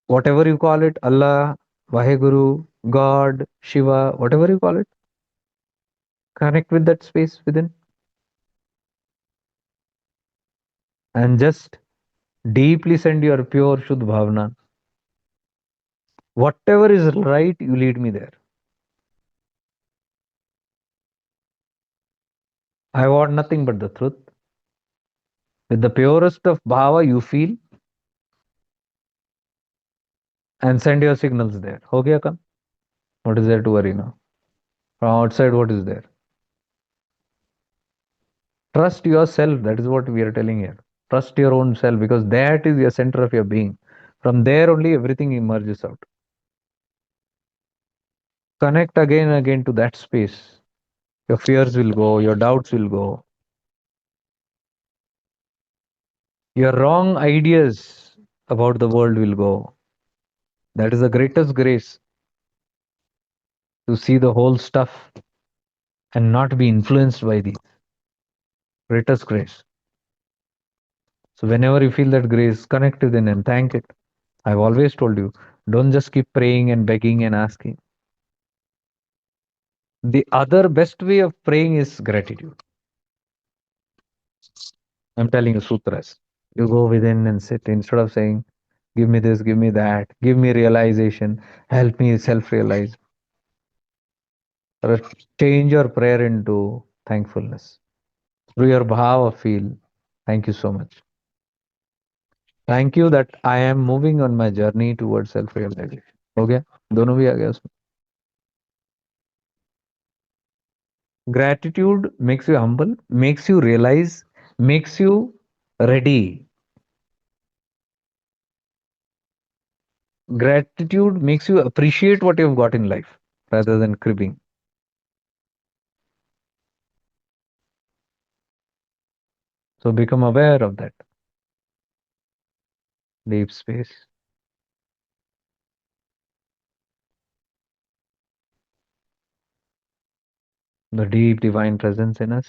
whatever you call it, Allah, Vaheguru, God, Shiva, whatever you call it. Connect with that space within and just deeply send your pure Shuddh Bhavana. Whatever is right, you lead me there. I want nothing but the truth. With the purest of bhava, you feel and send your signals there. Ho gaya kam? What is there to worry now? From outside, what is there? Trust yourself. That is what we are telling here. Trust your own self because that is your center of your being. From there only everything emerges out. Connect again and again to that space. Your fears will go, your doubts will go, your wrong ideas about the world will go. That is the greatest grace, to see the whole stuff and not be influenced by the greatest grace. So whenever you feel that grace, connect with it and thank it. I've always told you, don't just keep praying and begging and asking. The other best way of praying is gratitude. I'm telling you sutras. You go within and sit instead of saying, give me this, give me that, give me realization, help me self realize. Change your prayer into thankfulness. Through your bhava, feel, thank you so much. Thank you that I am moving on my journey towards self realization. हो गया दोनों भी आ गया उसमें. Gratitude makes you humble, makes you realize, makes you ready. Gratitude makes you appreciate what you've got in life rather than cribbing. So become aware of that deep space, the deep divine presence in us.